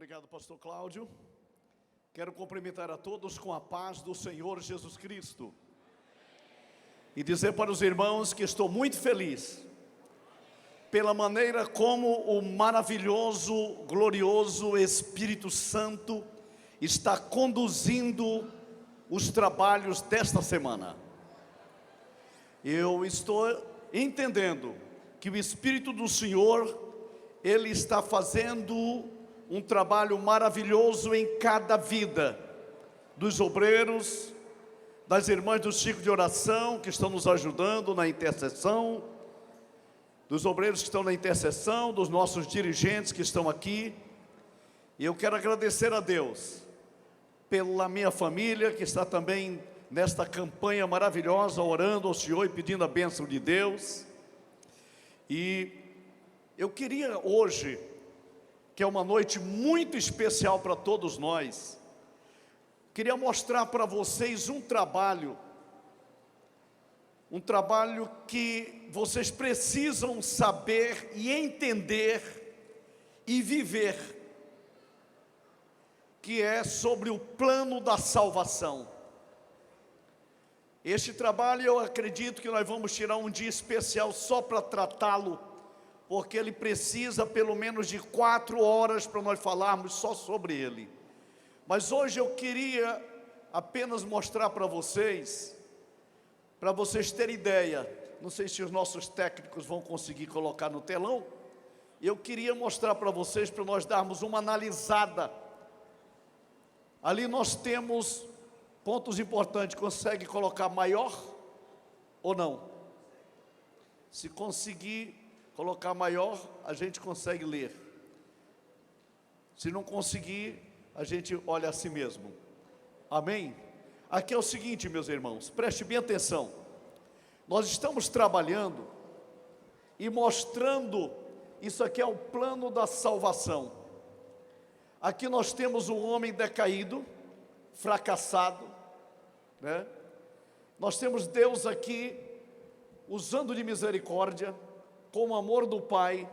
Obrigado, pastor Cláudio. Quero cumprimentar a todos com a paz do Senhor Jesus Cristo. E dizer para os irmãos que estou muito feliz pela maneira como o maravilhoso, glorioso Espírito Santo está conduzindo os trabalhos desta semana. Eu estou entendendo que o Espírito do Senhor, Ele está fazendo um trabalho maravilhoso em cada vida dos obreiros, das irmãs do ciclo de oração que estão nos ajudando na intercessão, dos obreiros que estão na intercessão, dos nossos dirigentes que estão aqui. E eu quero agradecer a Deus pela minha família que está também nesta campanha maravilhosa, orando ao Senhor e pedindo a bênção de Deus. E eu queria hoje, que é uma noite muito especial para todos nós, queria mostrar para vocês um trabalho que vocês precisam saber e entender e viver, que é sobre o plano da salvação. Este trabalho eu acredito que nós vamos tirar um dia especial só para tratá-lo, porque ele precisa pelo menos de 4 horas para nós falarmos só sobre ele. Mas hoje eu queria apenas mostrar para vocês terem ideia. Não sei se os nossos técnicos vão conseguir colocar no telão. Eu queria mostrar para vocês, para nós darmos uma analisada. Ali nós temos pontos importantes. Consegue colocar maior ou não? Se conseguir colocar maior, a gente consegue ler. Se não conseguir, a gente olha a si mesmo. Amém? Aqui é o seguinte, meus irmãos, preste bem atenção. Nós estamos trabalhando e mostrando, isso aqui é o plano da salvação. Aqui nós temos um homem decaído, fracassado, né? Nós temos Deus aqui, usando de misericórdia, com o amor do Pai.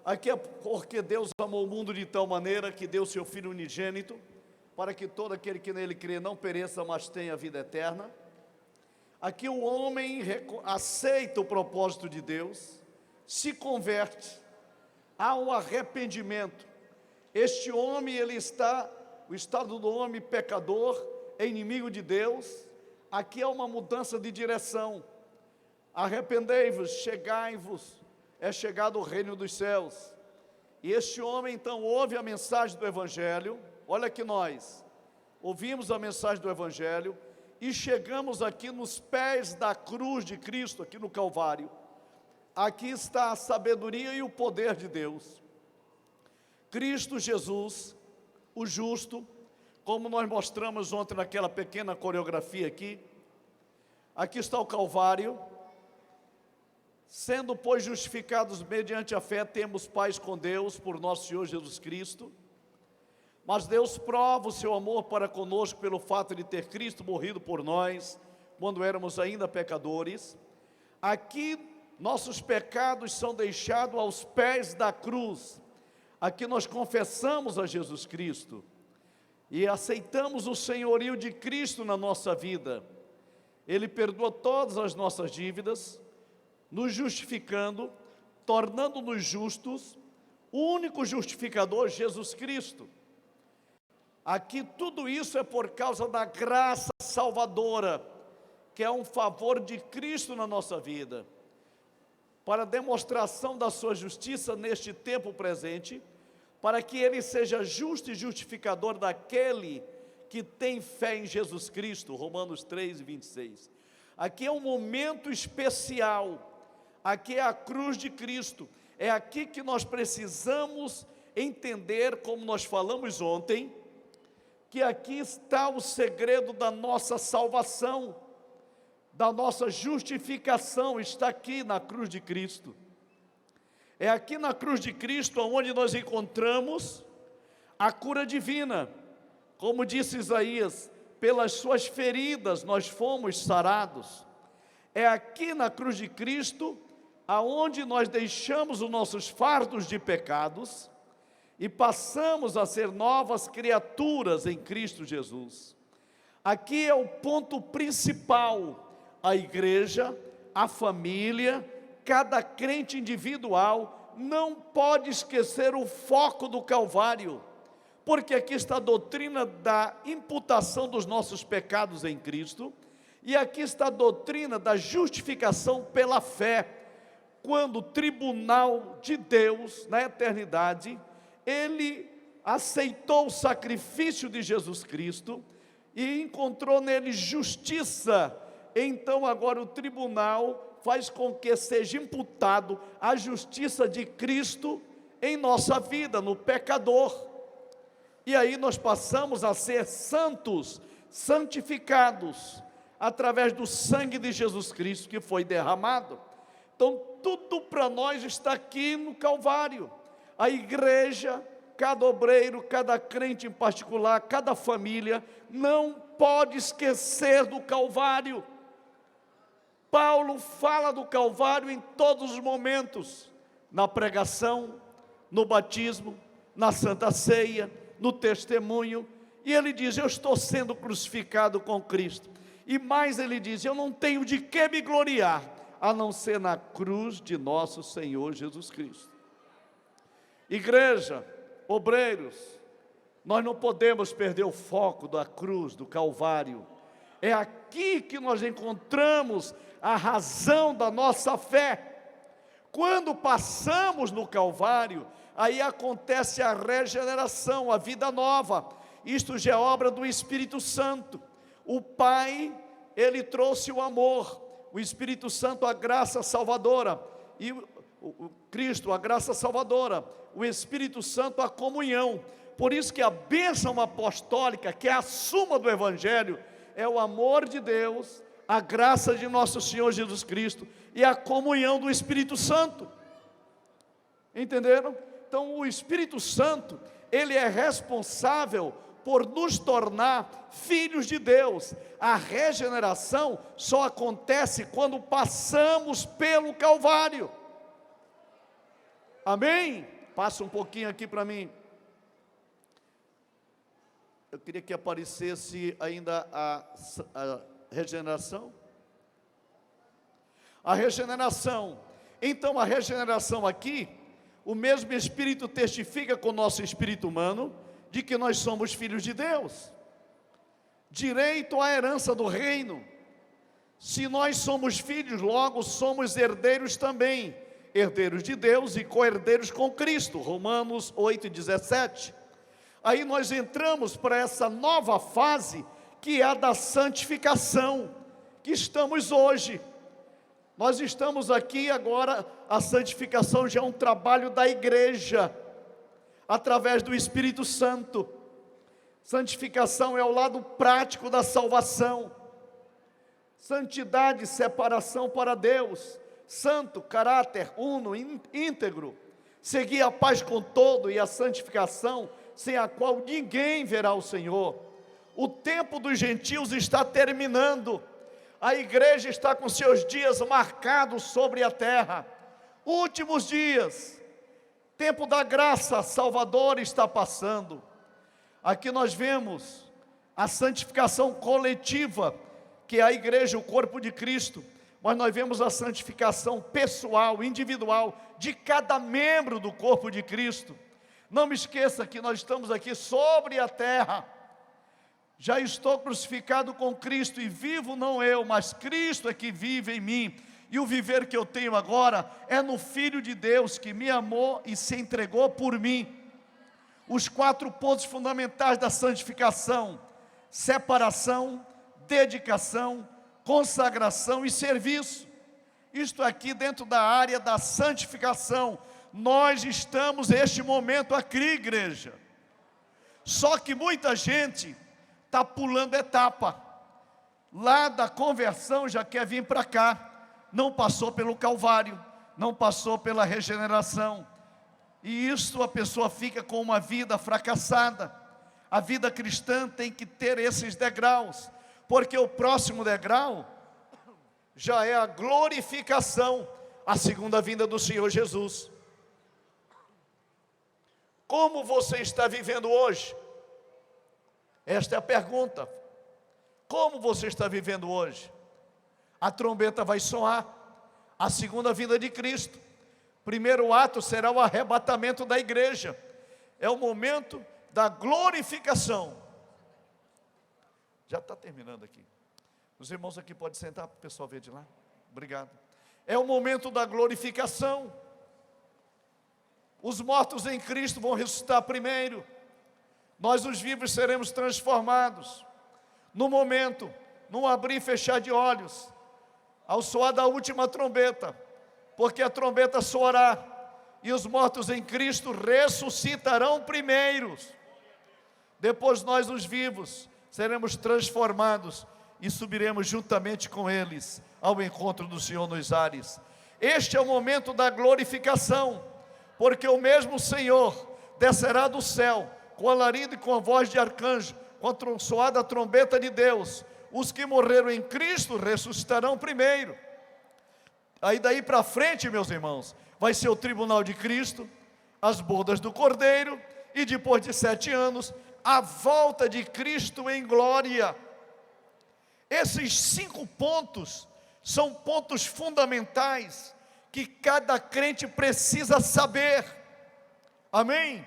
Aqui é porque Deus amou o mundo de tal maneira que deu seu Filho unigênito, para que todo aquele que nele crê não pereça, mas tenha vida eterna. Aqui o homem aceita o propósito de Deus, se converte, há um arrependimento. Este homem, o estado do homem pecador, é inimigo de Deus. Aqui é uma mudança de direção. Arrependei-vos, chegai-vos, é chegado o reino dos céus. E este homem então ouve a mensagem do Evangelho. Olha que nós ouvimos a mensagem do Evangelho e chegamos aqui nos pés da cruz de Cristo, aqui no Calvário. Aqui está a sabedoria e o poder de Deus. Cristo Jesus, o justo, como nós mostramos ontem naquela pequena coreografia aqui. Aqui está o Calvário. Sendo, pois, justificados mediante a fé, temos paz com Deus por nosso Senhor Jesus Cristo. Mas Deus prova o seu amor para conosco pelo fato de ter Cristo morrido por nós, quando éramos ainda pecadores. Aqui nossos pecados são deixados aos pés da cruz. Aqui nós confessamos a Jesus Cristo e aceitamos o senhorio de Cristo na nossa vida. Ele perdoa todas as nossas dívidas, nos justificando, tornando-nos justos. O único justificador, Jesus Cristo. Aqui tudo isso é por causa da graça salvadora, que é um favor de Cristo na nossa vida, para demonstração da sua justiça neste tempo presente, para que Ele seja justo e justificador daquele que tem fé em Jesus Cristo. Romanos 3:26. Aqui é um momento especial. Aqui é a cruz de Cristo. É aqui que nós precisamos entender, como nós falamos ontem, que aqui está o segredo da nossa salvação, da nossa justificação, está aqui na cruz de Cristo. É aqui na cruz de Cristo onde nós encontramos a cura divina. Como disse Isaías, pelas suas feridas nós fomos sarados. É aqui na cruz de Cristo aonde nós deixamos os nossos fardos de pecados e passamos a ser novas criaturas em Cristo Jesus. Aqui é o ponto principal: a igreja, a família, cada crente individual não pode esquecer o foco do Calvário, porque aqui está a doutrina da imputação dos nossos pecados em Cristo, e aqui está a doutrina da justificação pela fé, quando o tribunal de Deus, na eternidade, Ele aceitou o sacrifício de Jesus Cristo, e encontrou nele justiça. Então agora o tribunal faz com que seja imputado a justiça de Cristo em nossa vida, no pecador. E aí nós passamos a ser santos, santificados, através do sangue de Jesus Cristo que foi derramado. Então tudo para nós está aqui no Calvário. A igreja, cada obreiro, cada crente em particular, cada família, não pode esquecer do Calvário. Paulo fala do Calvário em todos os momentos, na pregação, no batismo, na Santa Ceia, no testemunho, e ele diz: eu estou sendo crucificado com Cristo, e mais ele diz: eu não tenho de que me gloriar, a não ser na cruz de nosso Senhor Jesus Cristo. Igreja, obreiros, nós não podemos perder o foco da cruz, do Calvário. É aqui que nós encontramos a razão da nossa fé. Quando passamos no Calvário, aí acontece a regeneração, a vida nova. Isto já é obra do Espírito Santo. O Pai, Ele trouxe o amor, o Espírito Santo a graça salvadora, e o Cristo a graça salvadora, o Espírito Santo a comunhão. Por isso que a bênção apostólica, que é a suma do Evangelho, é o amor de Deus, a graça de nosso Senhor Jesus Cristo e a comunhão do Espírito Santo. Entenderam? Então o Espírito Santo, ele é responsável por nos tornar filhos de Deus. A regeneração só acontece quando passamos pelo Calvário. Amém? Passa um pouquinho aqui para mim. Eu queria que aparecesse ainda a regeneração. A regeneração. Então a regeneração aqui, o mesmo Espírito testifica com o nosso espírito humano, de que nós somos filhos de Deus, direito à herança do reino. Se nós somos filhos, logo somos herdeiros também, herdeiros de Deus e co-herdeiros com Cristo, Romanos 8:17. Aí nós entramos para essa nova fase, que é a da santificação, que estamos hoje. Nós estamos aqui agora, a santificação já é um trabalho da igreja, através do Espírito Santo. Santificação é o lado prático da salvação. Santidade, separação para Deus. Santo, caráter uno, íntegro. Seguir a paz com todo e a santificação, sem a qual ninguém verá o Senhor. O tempo dos gentios está terminando. A igreja está com seus dias marcados sobre a terra. Últimos dias. Tempo da graça salvadora está passando. Aqui nós vemos a santificação coletiva, que é a igreja, o corpo de Cristo. Mas nós vemos a santificação pessoal, individual, de cada membro do corpo de Cristo. Não me esqueça que nós estamos aqui sobre a terra. Já estou crucificado com Cristo, e vivo não eu, mas Cristo é que vive em mim. E o viver que eu tenho agora é no Filho de Deus, que me amou e se entregou por mim. Os 4 pontos fundamentais da santificação: separação, dedicação, consagração e serviço. Isto aqui dentro da área da santificação. Nós estamos neste momento aqui, igreja. Só que muita gente está pulando etapa. Lá da conversão já quer vir para cá. Não passou pelo Calvário, não passou pela regeneração. E isso a pessoa fica com uma vida fracassada. A vida cristã tem que ter esses degraus, porque o próximo degrau já é a glorificação, a segunda vinda do Senhor Jesus. Como você está vivendo hoje? Esta é a pergunta. Como você está vivendo hoje? A trombeta vai soar, a segunda vinda de Cristo. Primeiro ato será o arrebatamento da igreja. É o momento da glorificação. Já está terminando aqui. Os irmãos aqui podem sentar para o pessoal ver de lá. Obrigado. É o momento da glorificação. Os mortos em Cristo vão ressuscitar primeiro. Nós, os vivos, seremos transformados. No momento, num abrir e fechar de olhos, ao soar da última trombeta, porque a trombeta soará, e os mortos em Cristo ressuscitarão primeiros. Depois nós, os vivos, seremos transformados e subiremos juntamente com eles ao encontro do Senhor nos ares. Este é o momento da glorificação, porque o mesmo Senhor descerá do céu com alarido e com a voz de arcanjo, com a soada trombeta de Deus. Os que morreram em Cristo ressuscitarão primeiro. Aí daí para frente, meus irmãos, vai ser o tribunal de Cristo, as bodas do Cordeiro, e depois de 7 anos, a volta de Cristo em glória. Esses 5 pontos são pontos fundamentais que cada crente precisa saber. Amém?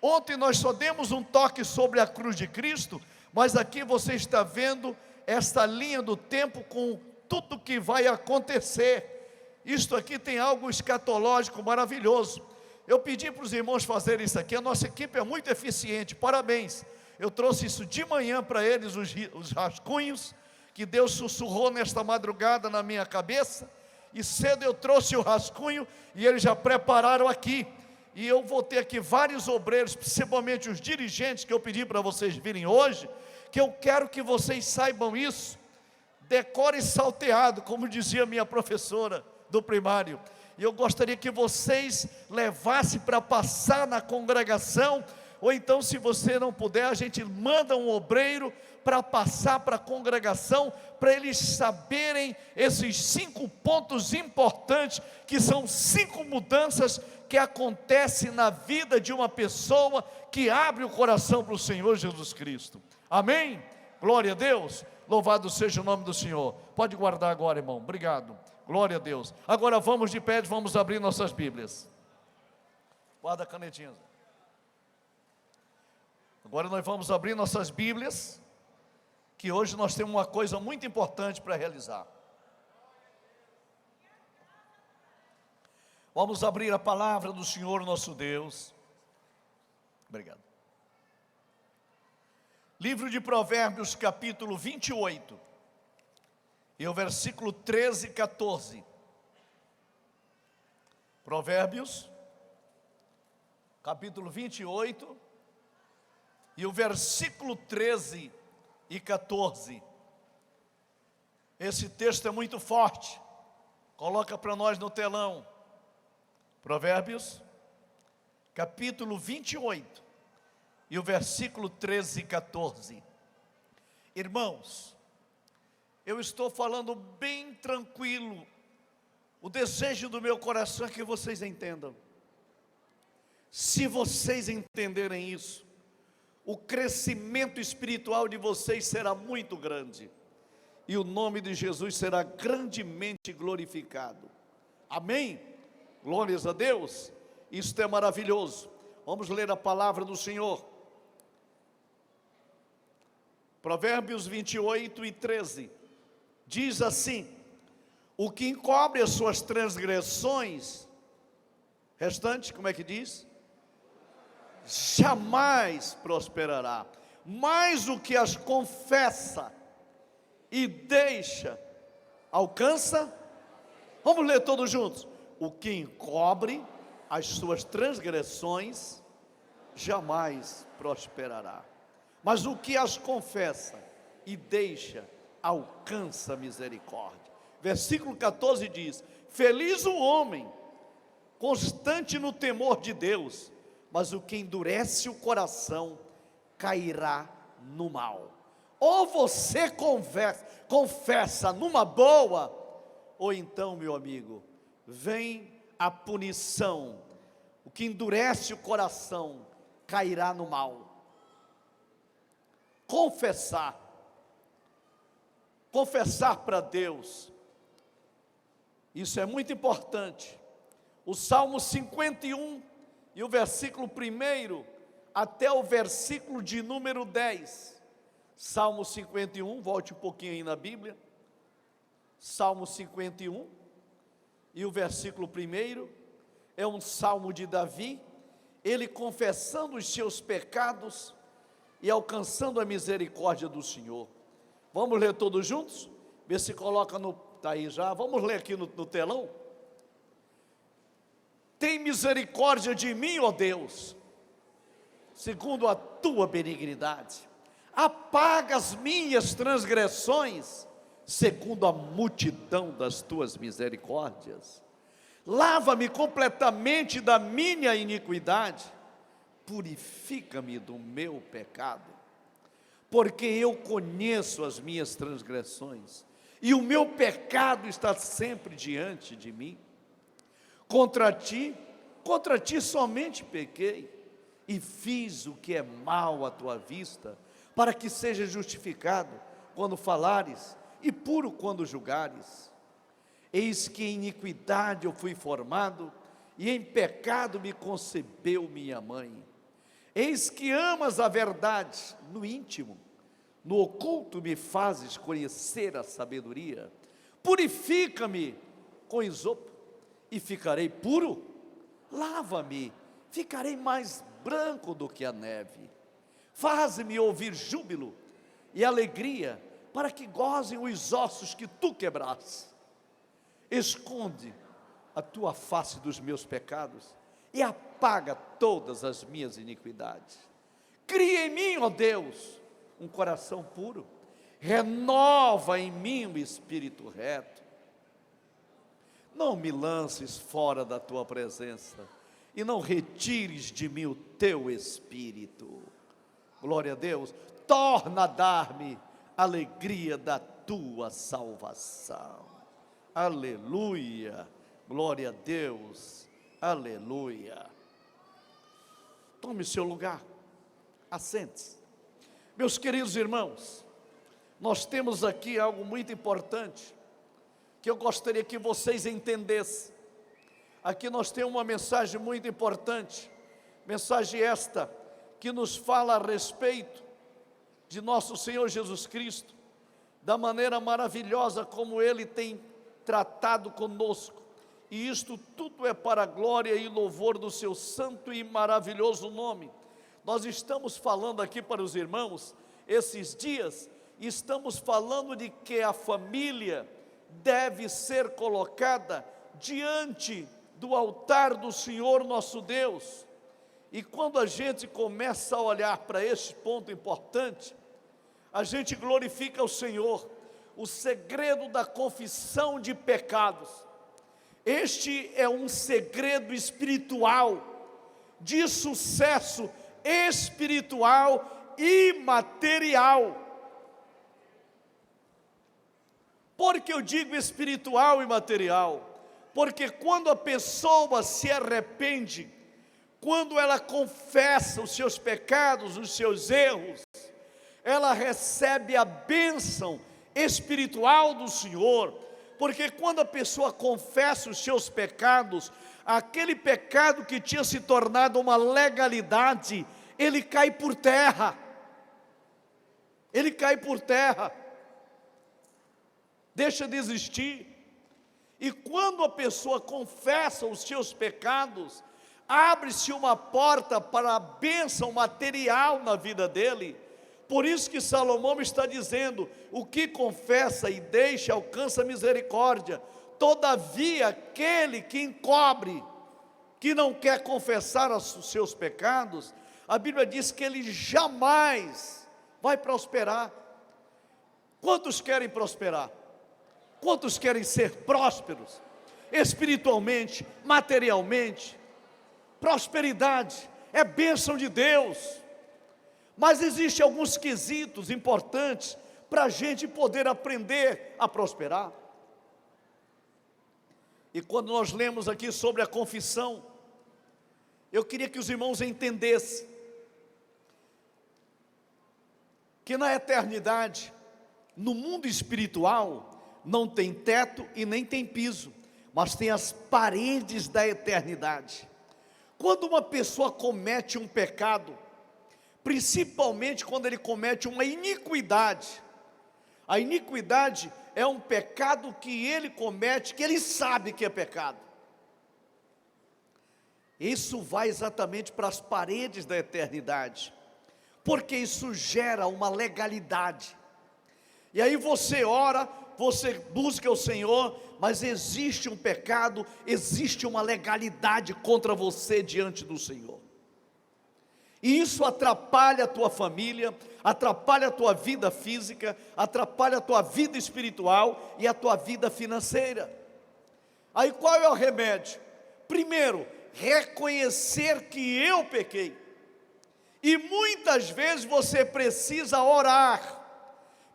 Ontem nós só demos um toque sobre a cruz de Cristo, mas aqui você está vendo esta linha do tempo com tudo que vai acontecer. Isto aqui tem algo escatológico maravilhoso. Eu pedi para os irmãos fazerem isso aqui. A nossa equipe é muito eficiente, parabéns. Eu trouxe isso de manhã para eles, os rascunhos que Deus sussurrou nesta madrugada na minha cabeça, e cedo eu trouxe o rascunho e eles já prepararam aqui. E eu vou ter aqui vários obreiros, principalmente os dirigentes que eu pedi para vocês virem hoje, que eu quero que vocês saibam isso, decore salteado, como dizia minha professora do primário. E eu gostaria que vocês levassem para passar na congregação, ou então, se você não puder, a gente manda um obreiro para passar para a congregação, para eles saberem esses 5 pontos importantes, que são 5 mudanças que acontecem na vida de uma pessoa que abre o coração para o Senhor Jesus Cristo. Amém? Glória a Deus, louvado seja o nome do Senhor. Pode guardar agora, irmão, obrigado, glória a Deus. Agora vamos de pé, vamos abrir nossas Bíblias. Guarda a canetinha. Agora nós vamos abrir nossas Bíblias, que hoje nós temos uma coisa muito importante para realizar. Vamos abrir a palavra do Senhor nosso Deus. Obrigado. Livro de Provérbios, capítulo 28, e o versículo 13 e 14. Provérbios, capítulo 28, e o versículo 13 e 14. Esse texto é muito forte. Coloca para nós no telão. Provérbios, capítulo 28, e o versículo 13 e 14. Irmãos, eu estou falando bem tranquilo. O desejo do meu coração é que vocês entendam. Se vocês entenderem isso, o crescimento espiritual de vocês será muito grande, e o nome de Jesus será grandemente glorificado. Amém? Glórias a Deus. Isto é maravilhoso. Vamos ler a palavra do Senhor. Provérbios 28 e 13. Diz assim: o que encobre as suas transgressões, restante, como é que diz? Jamais prosperará. Mas o que as confessa e deixa, alcança. Vamos ler todos juntos. O que encobre as suas transgressões jamais prosperará, mas o que as confessa e deixa alcança misericórdia. Versículo 14 diz: feliz o homem constante no temor de Deus, mas o que endurece o coração cairá no mal. Ou você confessa numa boa, ou então, meu amigo, vem a punição. O que endurece o coração cairá no mal. Confessar para Deus, isso é muito importante. O Salmo 51 e o versículo 1 até o versículo de número 10. Salmo 51, volte um pouquinho aí na Bíblia. Salmo 51 e o versículo 1 é um salmo de Davi, ele confessando os seus pecados e alcançando a misericórdia do Senhor. Vamos ler todos juntos? Vê se coloca no... Está aí já, vamos ler aqui no telão. Tem misericórdia de mim, ó Deus, segundo a tua benignidade. Apaga as minhas transgressões, segundo a multidão das tuas misericórdias. Lava-me completamente da minha iniquidade, purifica-me do meu pecado, porque eu conheço as minhas transgressões, e o meu pecado está sempre diante de mim. Contra ti somente pequei, e fiz o que é mal à tua vista, para que seja justificado quando falares, e puro quando julgares. Eis que em iniquidade eu fui formado, e em pecado me concebeu minha mãe. Eis que amas a verdade no íntimo, no oculto me fazes conhecer a sabedoria. Purifica-me com isopo, e ficarei puro. Lava-me, ficarei mais branco do que a neve. Faz-me ouvir júbilo e alegria, para que gozem os ossos que tu quebraste. Esconde a tua face dos meus pecados, e apaga todas as minhas iniquidades. Cria em mim, ó Deus, um coração puro, renova em mim um espírito reto. Não me lances fora da tua presença, e não retires de mim o teu espírito. Glória a Deus. Torna a dar-me alegria da tua salvação. Aleluia. Glória a Deus. Aleluia. Tome seu lugar, assente-se. Meus queridos irmãos, nós temos aqui algo muito importante, que eu gostaria que vocês entendessem. Aqui nós temos uma mensagem muito importante, mensagem esta, que nos fala a respeito de nosso Senhor Jesus Cristo, da maneira maravilhosa como Ele tem tratado conosco, e isto tudo é para a glória e louvor do seu santo e maravilhoso nome. Nós estamos falando aqui para os irmãos, esses dias, estamos falando de que a família deve ser colocada diante do altar do Senhor nosso Deus. E quando a gente começa a olhar para este ponto importante, a gente glorifica o Senhor. O segredo da confissão de pecados, este é um segredo espiritual, de sucesso espiritual e material. Por que eu digo espiritual e material? Porque quando a pessoa se arrepende, quando ela confessa os seus pecados, os seus erros, ela recebe a bênção espiritual do Senhor. Porque quando a pessoa confessa os seus pecados, aquele pecado que tinha se tornado uma legalidade, ele cai por terra. Ele cai por terra, deixa de existir. E quando a pessoa confessa os seus pecados, abre-se uma porta para a bênção material na vida dele. Por isso que Salomão está dizendo: o que confessa e deixa alcança misericórdia. Todavia aquele que encobre, que não quer confessar os seus pecados, a Bíblia diz que ele jamais vai prosperar. Quantos querem prosperar? Quantos querem ser prósperos? Espiritualmente, materialmente. Prosperidade é bênção de Deus. Mas existem alguns quesitos importantes para a gente poder aprender a prosperar. E quando nós lemos aqui sobre a confissão, eu queria que os irmãos entendessem que na eternidade, no mundo espiritual, não tem teto e nem tem piso, mas tem as paredes da eternidade. Quando uma pessoa comete um pecado, principalmente quando ele comete uma iniquidade, a iniquidade é um pecado que ele comete, que ele sabe que é pecado. Isso vai exatamente para as paredes da eternidade, porque isso gera uma legalidade. E aí você ora, você busca o Senhor, mas existe um pecado, existe uma legalidade contra você diante do Senhor. E isso atrapalha a tua família, atrapalha a tua vida física, atrapalha a tua vida espiritual e a tua vida financeira. Aí qual é o remédio? Primeiro, reconhecer que eu pequei. E muitas vezes você precisa orar,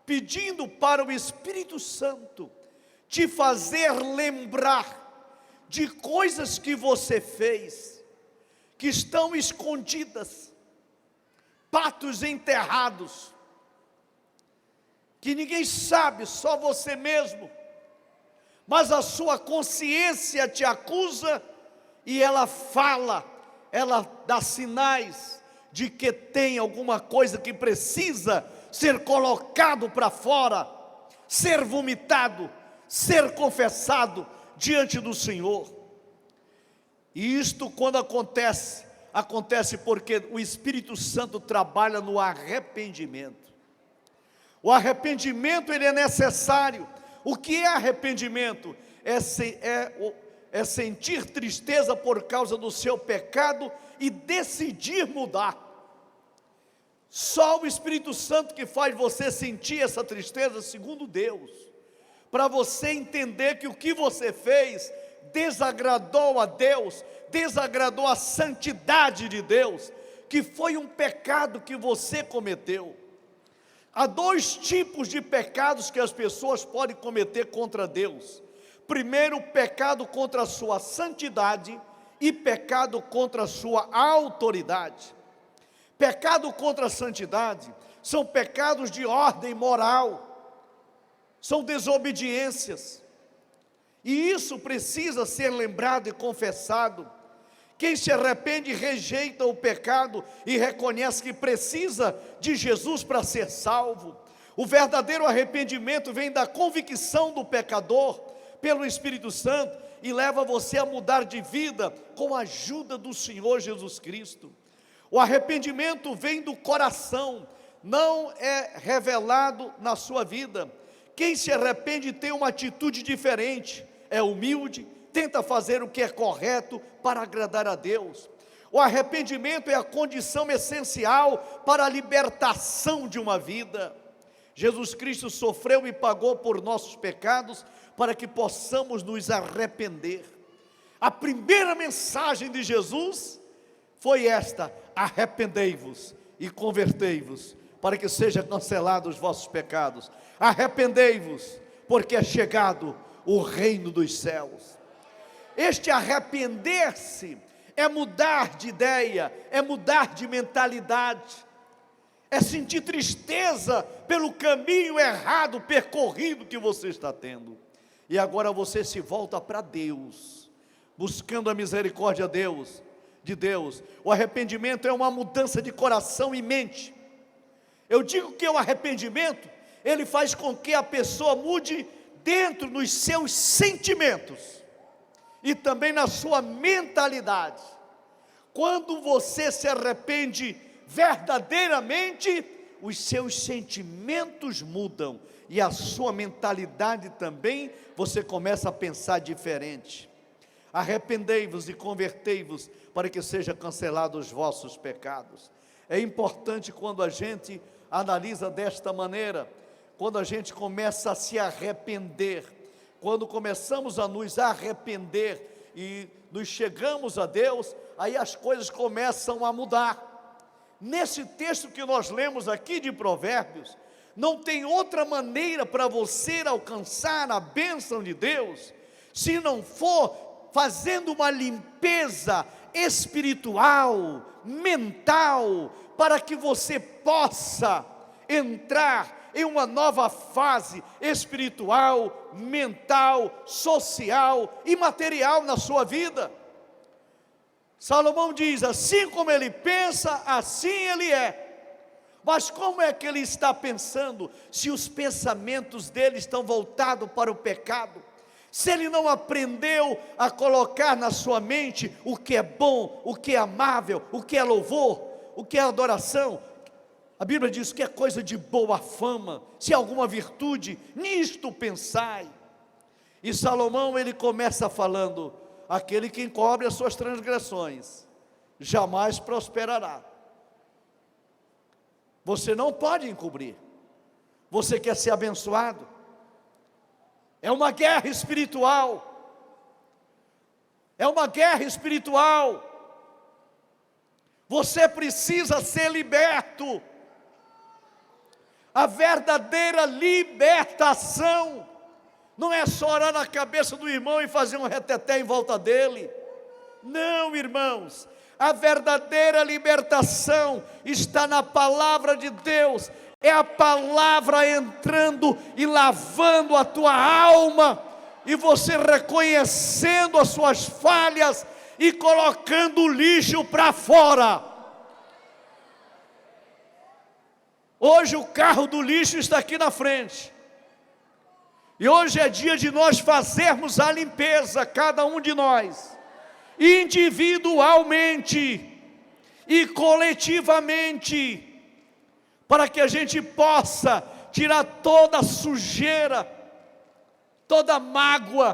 pedindo para o Espírito Santo te fazer lembrar de coisas que você fez, que estão escondidas, fatos enterrados, que ninguém sabe, só você mesmo, mas a sua consciência te acusa e ela fala, ela dá sinais de que tem alguma coisa que precisa ser colocado para fora, ser vomitado, ser confessado diante do Senhor. E isto quando acontece porque o Espírito Santo trabalha no arrependimento. O arrependimento ele é necessário. O que é arrependimento? É sentir tristeza por causa do seu pecado e decidir mudar. Só o Espírito Santo que faz você sentir essa tristeza, segundo Deus, para você entender que o que você fez desagradou a Deus, desagradou a santidade de Deus, que foi um pecado que você cometeu. Há dois tipos de pecados que as pessoas podem cometer contra Deus. Primeiro, pecado contra a sua santidade e pecado contra a sua autoridade. Pecado contra a santidade são pecados de ordem moral, são desobediências, e isso precisa ser lembrado e confessado. Quem se arrepende rejeita o pecado e reconhece que precisa de Jesus para ser salvo. O verdadeiro arrependimento vem da convicção do pecador pelo Espírito Santo e leva você a mudar de vida com a ajuda do Senhor Jesus Cristo. O arrependimento vem do coração, não é revelado na sua vida. Quem se arrepende tem uma atitude diferente, é humilde, tenta fazer o que é correto para agradar a Deus. O arrependimento é a condição essencial para a libertação de uma vida. Jesus Cristo sofreu e pagou por nossos pecados para que possamos nos arrepender. A primeira mensagem de Jesus foi esta: arrependei-vos e convertei-vos, para que sejam cancelados os vossos pecados. Arrependei-vos, porque é chegado o reino dos céus. Este arrepender-se é mudar de ideia, é mudar de mentalidade, é sentir tristeza pelo caminho errado percorrido que você está tendo. E agora você se volta para Deus, buscando a misericórdia de Deus. O arrependimento é uma mudança de coração e mente. Eu digo que o arrependimento, ele faz com que a pessoa mude dentro dos seus sentimentos e também na sua mentalidade. Quando você se arrepende verdadeiramente, os seus sentimentos mudam e a sua mentalidade também, você começa a pensar diferente. Arrependei-vos e convertei-vos, para que sejam cancelados os vossos pecados. É importante quando a gente analisa desta maneira, quando a gente começa a se arrepender, quando começamos a nos arrepender e nos chegamos a Deus, aí as coisas começam a mudar. Nesse texto que nós lemos aqui de Provérbios, não tem outra maneira para você alcançar a bênção de Deus, se não for fazendo uma limpeza espiritual, mental, para que você possa entrar em uma nova fase espiritual, mental, social e material na sua vida. Salomão diz: assim como ele pensa, assim ele é. Mas como é que ele está pensando, se os pensamentos dele estão voltados para o pecado? Se ele não aprendeu a colocar na sua mente o que é bom, o que é amável, o que é louvor, o que é adoração? A Bíblia diz que é coisa de boa fama, se há alguma virtude, nisto pensai. E Salomão, ele começa falando: aquele que encobre as suas transgressões, jamais prosperará. Você não pode encobrir. Você quer ser abençoado? É uma guerra espiritual. É uma guerra espiritual. Você precisa ser liberto. A verdadeira libertação não é só orar na cabeça do irmão e fazer um reteté em volta dele. Não, irmãos, a verdadeira libertação está na palavra de Deus. É a palavra entrando e lavando a tua alma, e você reconhecendo as suas falhas e colocando o lixo para fora. Hoje o carro do lixo está aqui na frente, e hoje é dia de nós fazermos a limpeza, cada um de nós, individualmente e coletivamente, para que a gente possa tirar toda a sujeira, toda a mágoa,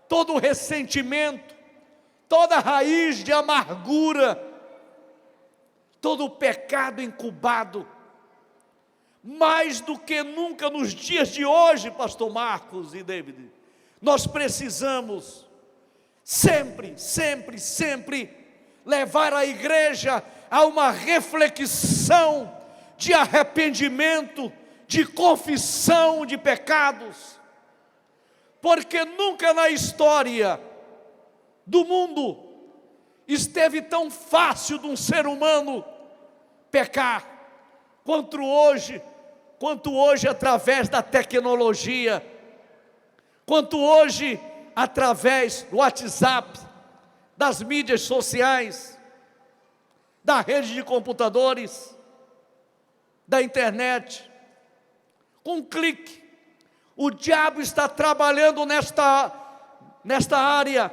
todo o ressentimento, toda a raiz de amargura, todo o pecado incubado. Mais do que nunca nos dias de hoje, pastor Marcos e David, nós precisamos sempre levar a igreja a uma reflexão de arrependimento, de confissão de pecados, porque nunca na história do mundo esteve tão fácil de um ser humano pecar quanto hoje através da tecnologia, quanto hoje através do WhatsApp, das mídias sociais, da rede de computadores, da internet. Com um clique, o diabo está trabalhando nesta área.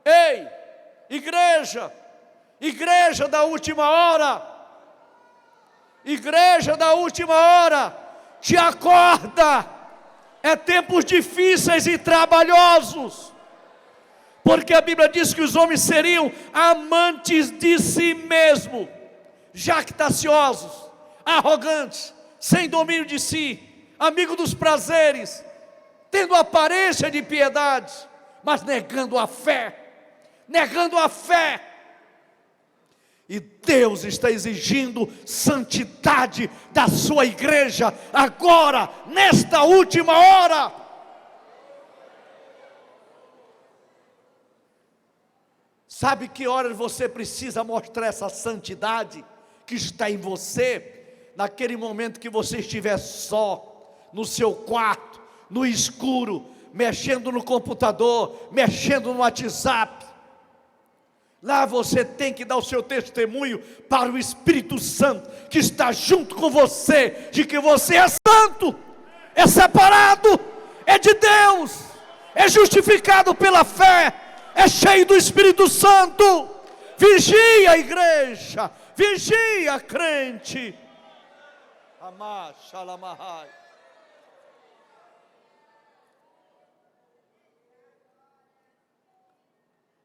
Ei, igreja da última hora, igreja da última hora, te acorda. É tempos difíceis e trabalhosos, porque a Bíblia diz que os homens seriam amantes de si mesmo, jactanciosos, arrogantes, sem domínio de si, amigo dos prazeres, tendo aparência de piedade, mas negando a fé. E Deus está exigindo santidade da sua igreja agora, nesta última hora. Sabe que horas você precisa mostrar essa santidade que está em você? Naquele momento que você estiver só, no seu quarto, no escuro, mexendo no computador, mexendo no WhatsApp. Lá você tem que dar o seu testemunho para o Espírito Santo, que está junto com você, de que você é santo, é separado, é de Deus, é justificado pela fé, é cheio do Espírito Santo. Vigia a igreja, vigia crente. Amá, shalamahai.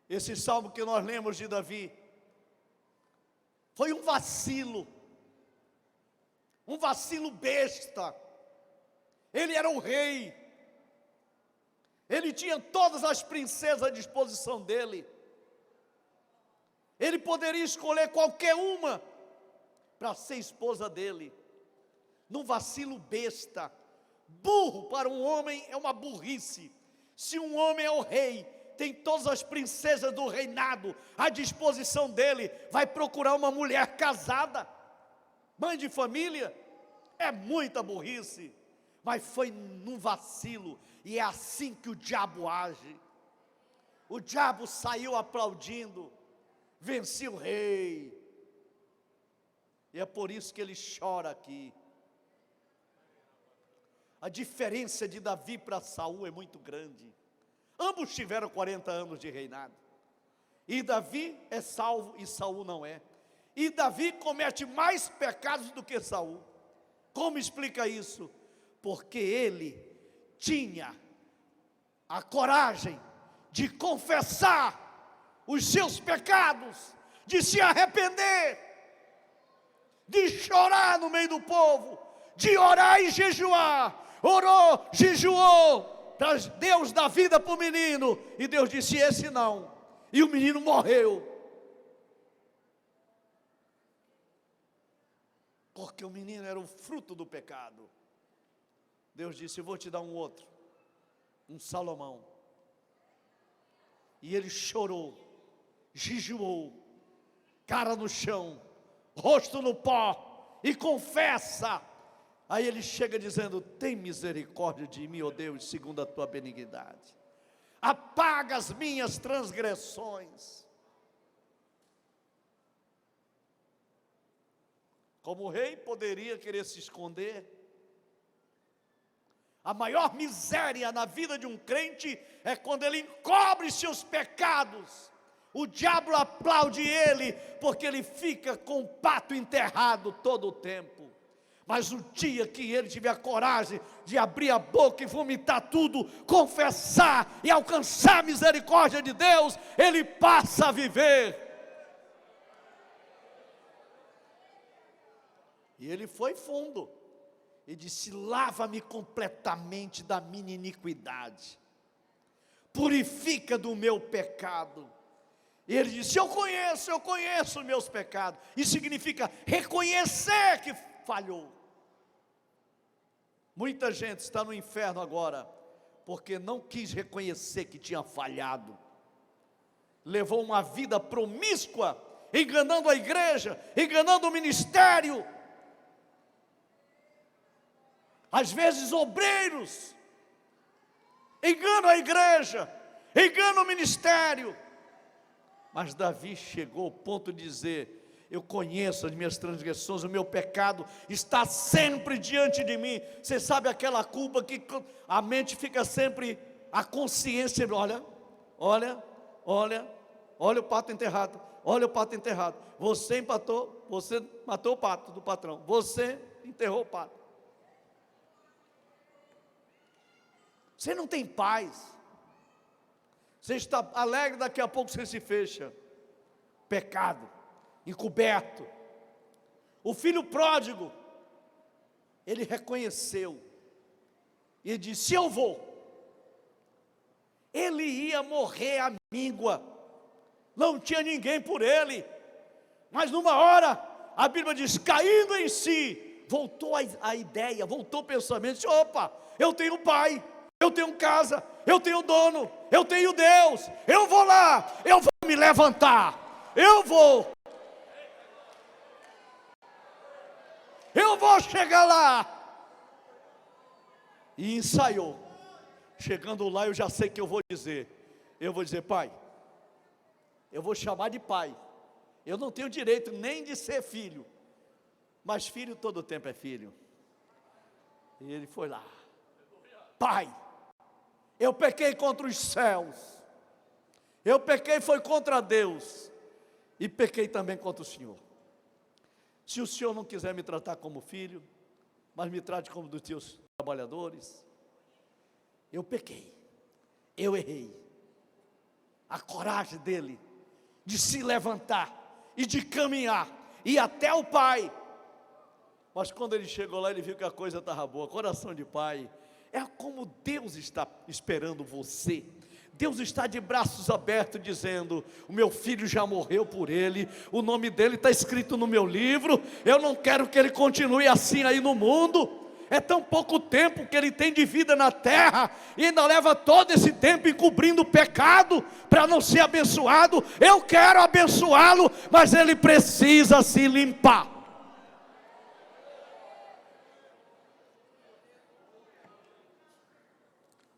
Esse salmo que nós lemos de Davi foi um vacilo besta. Ele era o rei, ele tinha todas as princesas à disposição dele, ele poderia escolher qualquer uma para ser esposa dele. Num vacilo besta. Burro para um homem é uma burrice. Se um homem é o rei, tem todas as princesas do reinado à disposição dele, vai procurar uma mulher casada, mãe de família, é muita burrice, mas foi num vacilo, e é assim que o diabo age. O diabo saiu aplaudindo, venceu o rei, e é por isso que ele chora aqui. A diferença de Davi para Saul é muito grande. Ambos tiveram 40 anos de reinado, e Davi é salvo e Saul não é. E Davi comete mais pecados do que Saul. Como explica isso? Porque ele tinha a coragem de confessar os seus pecados, de se arrepender, de chorar no meio do povo, de orar e jejuar. Orou, jejuou, Deus dá vida para o menino, e Deus disse: esse não, e o menino morreu, porque o menino era o fruto do pecado. Deus disse: eu vou te dar um outro, um Salomão. E ele chorou, jejuou, cara no chão, rosto no pó, e confessa. Aí ele chega dizendo: tem misericórdia de mim, ó Deus, segundo a tua benignidade, apaga as minhas transgressões. Como o rei poderia querer se esconder, a maior miséria na vida de um crente é quando ele encobre seus pecados. O diabo aplaude ele, porque ele fica com o pato enterrado todo o tempo. Mas o dia que ele tiver a coragem de abrir a boca e vomitar tudo, confessar e alcançar a misericórdia de Deus, ele passa a viver. E ele foi fundo e disse: lava-me completamente da minha iniquidade, purifica do meu pecado. E ele disse: eu conheço os meus pecados. Isso significa reconhecer que falhou. Muita gente está no inferno agora, porque não quis reconhecer que tinha falhado. Levou uma vida promíscua, enganando a igreja, enganando o ministério. Às vezes obreiros enganam a igreja, enganam o ministério. Mas Davi chegou ao ponto de dizer: eu conheço as minhas transgressões, o meu pecado está sempre diante de mim. Você sabe aquela culpa que a mente fica sempre, a consciência, olha o pato enterrado, olha o pato enterrado. Você matou o pato do patrão, você enterrou o pato. Você não tem paz, você está alegre, daqui a pouco você se fecha. Pecado encoberto. O filho pródigo, ele reconheceu e disse: eu vou. Ele ia morrer à míngua, não tinha ninguém por ele, mas numa hora, a Bíblia diz, caindo em si, voltou a ideia, voltou o pensamento, disse: opa, eu tenho pai, eu tenho casa, eu tenho dono, eu tenho Deus, eu vou lá, eu vou me levantar, eu vou chegar lá. E ensaiou. Chegando lá, eu já sei que eu vou dizer: pai, eu vou chamar de pai. Eu não tenho direito nem de ser filho, mas filho todo tempo é filho. E ele foi lá: pai, eu pequei contra os céus, eu pequei foi contra Deus, e pequei também contra o Senhor. Se o Senhor não quiser me tratar como filho, mas me trate como dos teus trabalhadores, eu pequei, eu errei. A coragem dele de se levantar e de caminhar, e até o pai. Mas quando ele chegou lá, ele viu que a coisa estava boa. Coração de pai é como Deus está esperando você. Deus está de braços abertos dizendo: o meu filho já morreu por ele, o nome dele está escrito no meu livro, eu não quero que ele continue assim aí no mundo. É tão pouco tempo que ele tem de vida na terra, e ainda leva todo esse tempo encobrindo o pecado, para não ser abençoado. Eu quero abençoá-lo, mas ele precisa se limpar.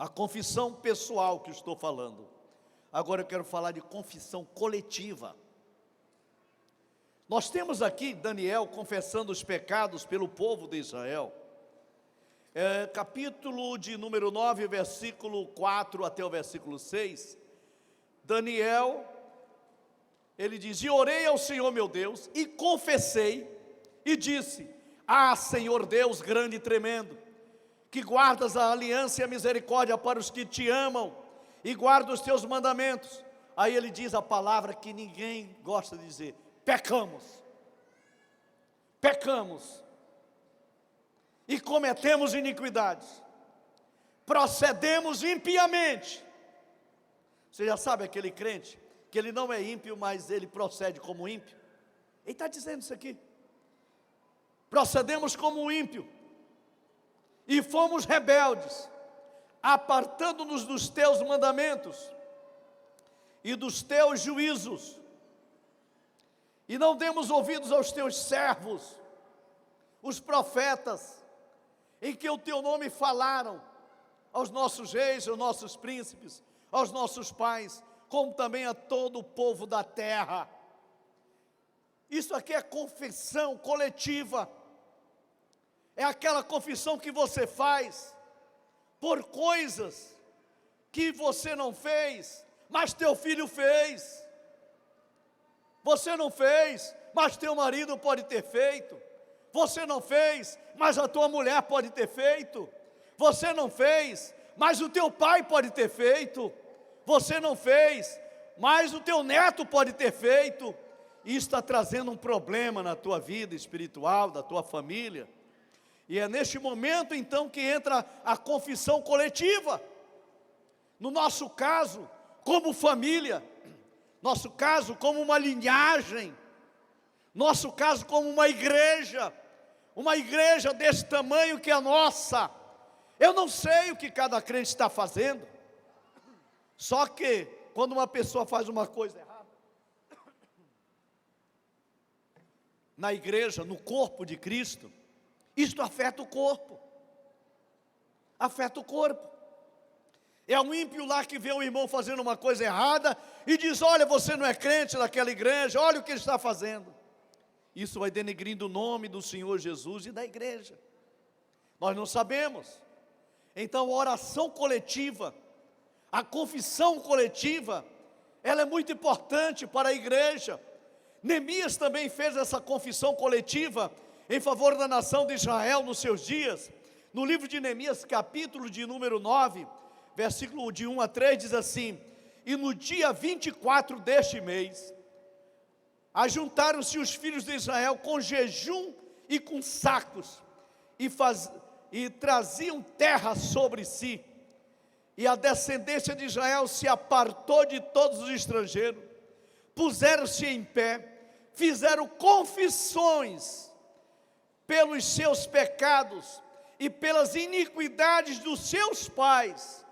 A confissão pessoal que eu estou falando. Agora eu quero falar de confissão coletiva. Nós temos aqui Daniel confessando os pecados pelo povo de Israel. Capítulo de número 9, versículo 4 até o versículo 6. Daniel, ele diz: e orei ao Senhor meu Deus, e confessei, e disse: ah, Senhor Deus grande e tremendo, que guardas a aliança e a misericórdia para os que te amam, e guarda os teus mandamentos. Aí ele diz a palavra que ninguém gosta de dizer: pecamos, e cometemos iniquidades, procedemos impiamente. Você já sabe aquele crente, que ele não é ímpio, mas ele procede como ímpio? Ele está dizendo isso aqui: procedemos como ímpio, e fomos rebeldes, apartando-nos dos teus mandamentos, e dos teus juízos, e não demos ouvidos aos teus servos, os profetas, em que o teu nome falaram, aos nossos reis, aos nossos príncipes, aos nossos pais, como também a todo o povo da terra. Isso aqui é confissão coletiva, é aquela confissão que você faz, por coisas que você não fez, mas teu filho fez. Você não fez, mas teu marido pode ter feito. Você não fez, mas a tua mulher pode ter feito. Você não fez, mas o teu pai pode ter feito. Você não fez, mas o teu neto pode ter feito. Isso está trazendo um problema na tua vida espiritual, da tua família. E é neste momento então que entra a confissão coletiva. No nosso caso, como família, nosso caso como uma linhagem, nosso caso como uma igreja desse tamanho que é a nossa. Eu não sei o que cada crente está fazendo, só que quando uma pessoa faz uma coisa errada, na igreja, no corpo de Cristo, isto afeta o corpo, É um ímpio lá que vê o irmão fazendo uma coisa errada e diz: olha, você não é crente daquela igreja, olha o que ele está fazendo. Isso vai denegrindo o nome do Senhor Jesus e da igreja. Nós não sabemos. Então a oração coletiva, a confissão coletiva, ela é muito importante para a igreja. Neemias também fez essa confissão coletiva em favor da nação de Israel nos seus dias. No livro de Neemias, capítulo de número 9, versículo de 1 a 3, diz assim: e no dia 24 deste mês, ajuntaram-se os filhos de Israel com jejum e com sacos, e traziam terra sobre si, e a descendência de Israel se apartou de todos os estrangeiros, puseram-se em pé, fizeram confissões pelos seus pecados e pelas iniquidades dos seus pais,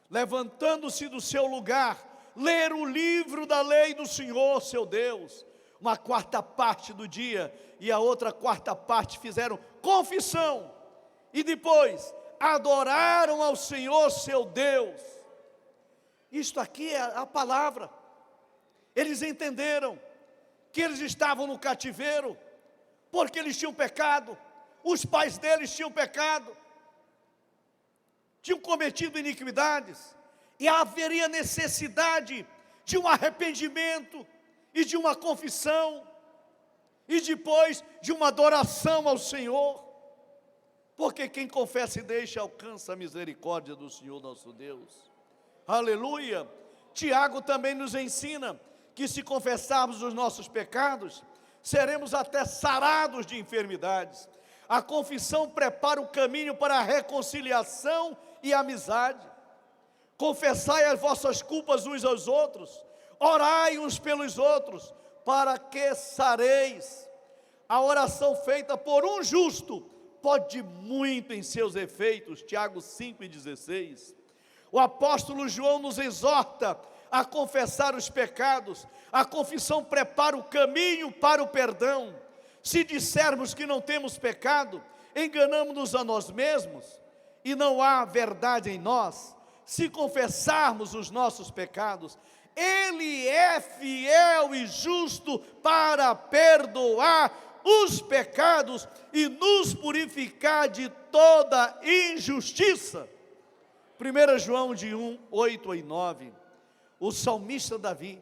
levantando-se do seu lugar, leram o livro da lei do Senhor seu Deus, uma quarta parte do dia, e a outra quarta parte fizeram confissão, e depois adoraram ao Senhor seu Deus. Isto aqui é a palavra. Eles entenderam que eles estavam no cativeiro, porque eles tinham pecado, os pais deles tinham pecado, tinham cometido iniquidades, e haveria necessidade de um arrependimento, e de uma confissão, e depois de uma adoração ao Senhor, porque quem confessa e deixa alcança a misericórdia do Senhor nosso Deus. Aleluia. Tiago também nos ensina que se confessarmos os nossos pecados, seremos até sarados de enfermidades. A confissão prepara o caminho para a reconciliação e amizade. Confessai as vossas culpas uns aos outros, orai uns pelos outros, para que sareis. A oração feita por um justo pode muito em seus efeitos. Tiago 5:16. O apóstolo João nos exorta a confessar os pecados. A confissão prepara o caminho para o perdão. Se dissermos que não temos pecado, enganamos-nos a nós mesmos, e não há verdade em nós, se confessarmos os nossos pecados, Ele é fiel e justo para perdoar os pecados e nos purificar de toda injustiça. 1 João de 1, 8 e 9, o salmista Davi,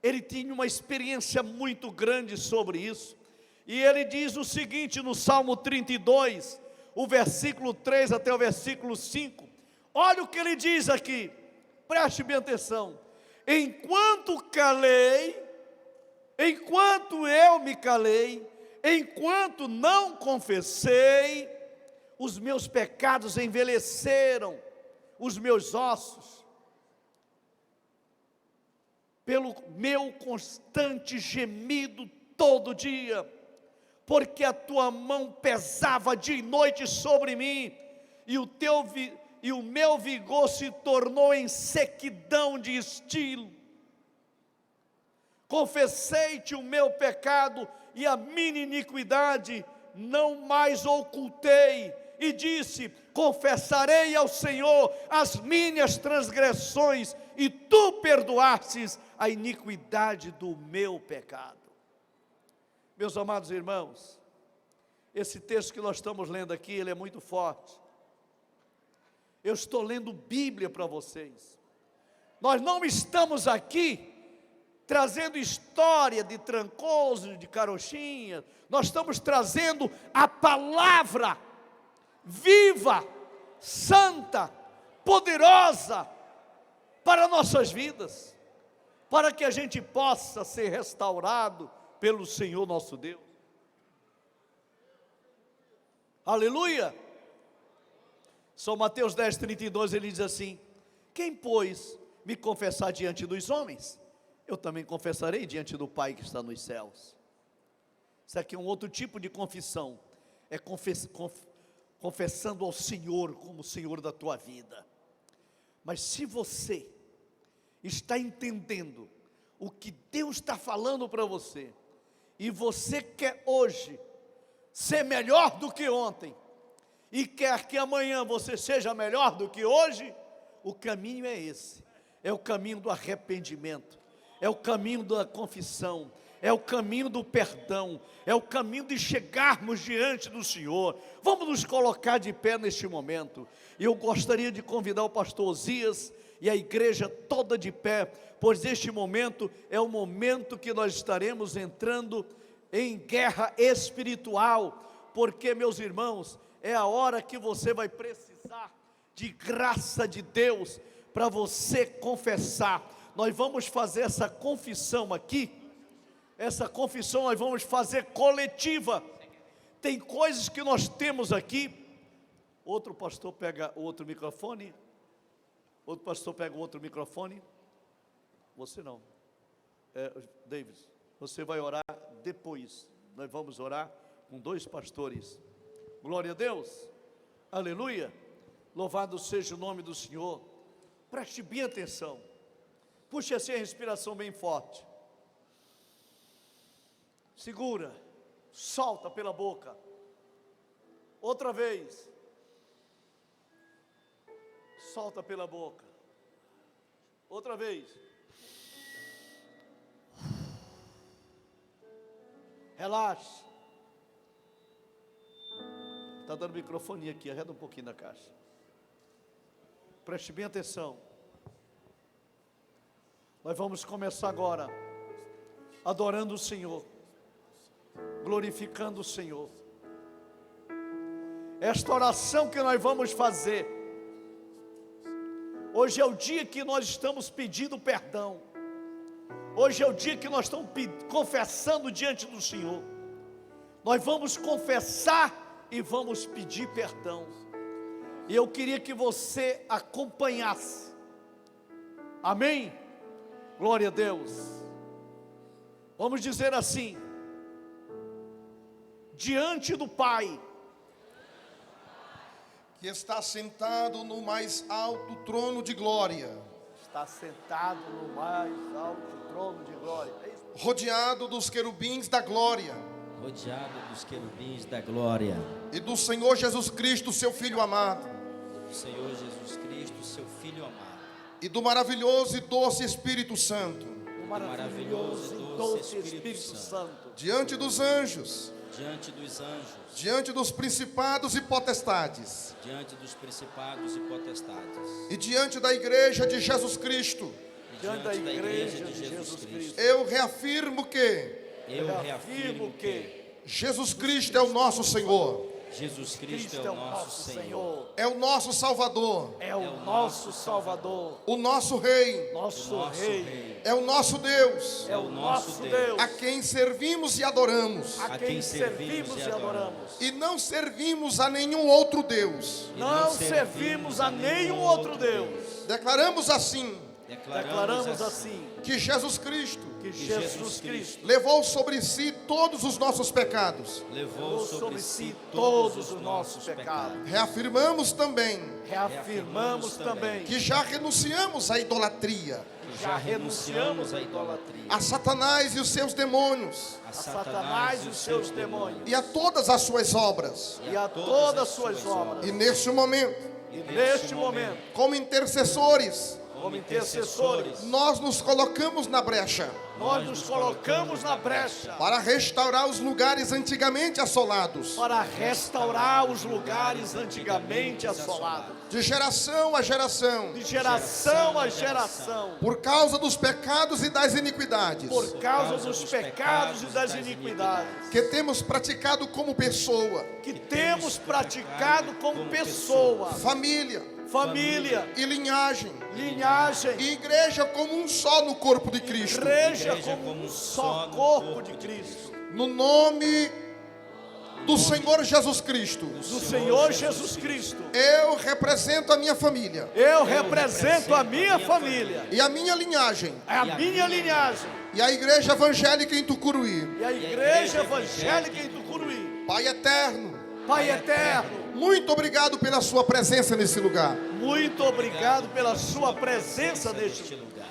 ele tinha uma experiência muito grande sobre isso, e ele diz o seguinte no Salmo 32, o versículo 3 até o versículo 5, olha o que ele diz aqui, preste bem atenção: enquanto eu me calei, enquanto não confessei, os meus pecados envelheceram, os meus ossos, pelo meu constante gemido todo dia, porque a tua mão pesava dia e noite sobre mim, e o meu vigor se tornou em sequidão de estilo. Confessei-te o meu pecado e a minha iniquidade não mais ocultei, e disse: confessarei ao Senhor as minhas transgressões, e tu perdoastes a iniquidade do meu pecado. Meus amados irmãos, esse texto que nós estamos lendo aqui, ele é muito forte. Eu estou lendo Bíblia para vocês. Nós não estamos aqui trazendo história de Trancoso, de Carochinha. Nós estamos trazendo a palavra viva, santa, poderosa para nossas vidas, para que a gente possa ser restaurado pelo Senhor nosso Deus. Aleluia! São Mateus 10, 32, ele diz assim: quem, pois, me confessar diante dos homens, eu também confessarei diante do Pai que está nos céus. Isso aqui é um outro tipo de confissão, é confessando ao Senhor como o Senhor da tua vida. Mas se você está entendendo o que Deus está falando para você, e você quer hoje ser melhor do que ontem, e quer que amanhã você seja melhor do que hoje, o caminho é esse, é o caminho do arrependimento, é o caminho da confissão, é o caminho do perdão, é o caminho de chegarmos diante do Senhor. Vamos nos colocar de pé neste momento, e eu gostaria de convidar o pastor Osias e a igreja toda de pé, pois este momento é o momento que nós estaremos entrando em guerra espiritual, porque, meus irmãos, é a hora que você vai precisar de graça de Deus para você confessar. Nós vamos fazer essa confissão aqui, essa confissão nós vamos fazer coletiva. Tem coisas que nós temos aqui. Outro pastor pega o outro microfone. Outro pastor pega o outro microfone. Você não, Davis, você vai orar depois. Nós vamos orar com dois pastores. Glória a Deus, aleluia, louvado seja o nome do Senhor. Preste bem atenção, puxe assim a respiração bem forte, segura, solta pela boca, outra vez, solta pela boca, outra vez, relaxe. Está dando microfone aqui, arreda um pouquinho na caixa. Preste bem atenção. Nós vamos começar agora adorando o Senhor, glorificando o Senhor. Esta oração que nós vamos fazer, hoje é o dia que nós estamos pedindo perdão. Hoje é o dia que nós estamos confessando diante do Senhor. Nós vamos confessar e vamos pedir perdão. E eu queria que você acompanhasse. Amém? Glória a Deus. Vamos dizer assim: diante do Pai, que está sentado no mais alto trono de glória, está sentado no mais alto trono de glória, rodeado dos querubins da glória, rodeado dos querubins da glória, e do Senhor Jesus Cristo, seu Filho amado, do Senhor Jesus Cristo, seu Filho amado, e do maravilhoso e doce Espírito Santo, O maravilhoso e doce Espírito Santo. diante dos anjos, diante dos anjos, diante dos principados e potestades, diante dos principados e potestades, e diante da igreja de Jesus Cristo, e diante da igreja de Jesus Cristo, eu reafirmo que eu reafirmo que Jesus Cristo é o nosso Senhor, Jesus Cristo Cristo é o nosso Senhor, é o nosso Salvador, é o nosso Salvador, o nosso Rei, nosso nosso Rei, Rei, é o nosso Deus, é o nosso Deus, a quem servimos e adoramos, a quem servimos e adoramos. e não servimos a nenhum outro Deus. Não servimos a nenhum outro Deus. Declaramos assim Declaramos assim que Jesus Cristo que Jesus Cristo levou sobre si todos os nossos pecados. levou sobre si todos os nossos pecados. Reafirmamos também Reafirmamos também que já renunciamos à idolatria, que já renunciamos à idolatria, a Satanás e os seus demônios, a Satanás e os seus demônios e a todas as suas obras. e a todas as suas obras. E neste momento, E neste momento, como intercessores, como intercessores, nós nos colocamos na brecha nós nos colocamos na brecha para restaurar os lugares antigamente assolados, para restaurar os lugares antigamente assolados, de geração a geração, de geração a geração, por causa dos pecados e das iniquidades por causa dos pecados e das iniquidades que temos praticado como pessoa, que temos praticado como pessoa, família família, e linhagem, linhagem, e igreja como um só no corpo de Cristo. igreja como um só corpo de Cristo. No nome do Senhor Jesus Cristo, Do Senhor Jesus Cristo, eu represento a minha família eu represento a minha família, e a minha linhagem a minha linhagem e a igreja evangélica em Tucuruí. e a igreja evangélica em Tucuruí. Pai eterno, Pai eterno, muito obrigado pela sua presença nesse lugar. muito obrigado pela sua presença neste lugar.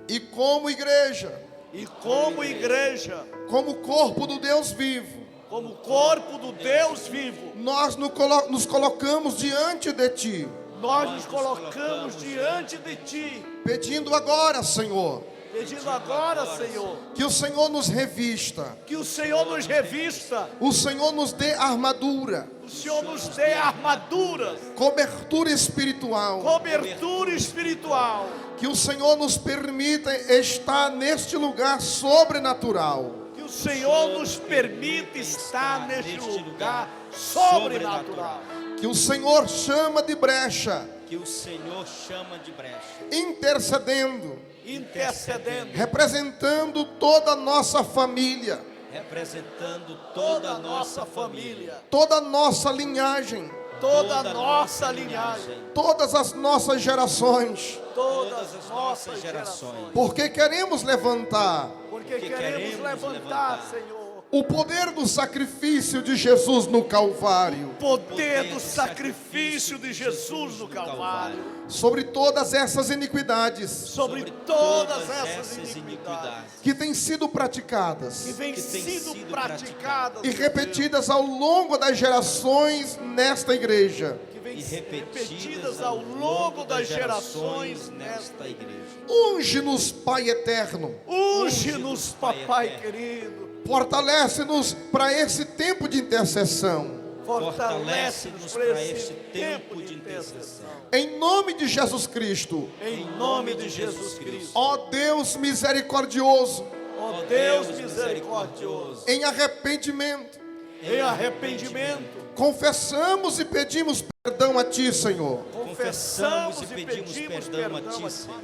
E como igreja, E como igreja, como corpo do Deus vivo, como corpo do Deus vivo, nós nos colocamos diante de Ti, nós nos colocamos diante de Ti, pedindo agora, Senhor, pedindo agora, Senhor, que o Senhor nos revista, que o Senhor nos revista, o Senhor nos dê armadura, o Senhor nos dê armadura, cobertura espiritual, cobertura espiritual, que o Senhor nos permita estar neste lugar sobrenatural, que o Senhor nos permita estar neste lugar sobrenatural, que o Senhor chama de brecha, que o Senhor chama de brecha, intercedendo, intercedendo representando toda a nossa família, representando toda a nossa família, toda a nossa linhagem, toda a nossa linhagem, todas as nossas gerações, todas as nossas gerações, porque queremos levantar porque queremos levantar, Senhor, o poder do sacrifício de Jesus no Calvário o poder do sacrifício de Jesus no Calvário sobre todas essas iniquidades sobre todas essas iniquidades que têm sido que praticadas vêm sido praticadas e repetidas ao longo das gerações nesta igreja. que vêm e repetidas ao longo das gerações nesta igreja. Unge-nos, Pai eterno, Unge-nos, papai querido, fortalece-nos para esse tempo de intercessão. fortalece-nos para esse tempo de intercessão. Em nome de Jesus Cristo, Em nome de Jesus Cristo, ó Deus misericordioso, ó Deus misericordioso, em arrependimento, em arrependimento, confessamos e pedimos perdão a Ti, Senhor, confessamos e pedimos perdão a Ti, Senhor.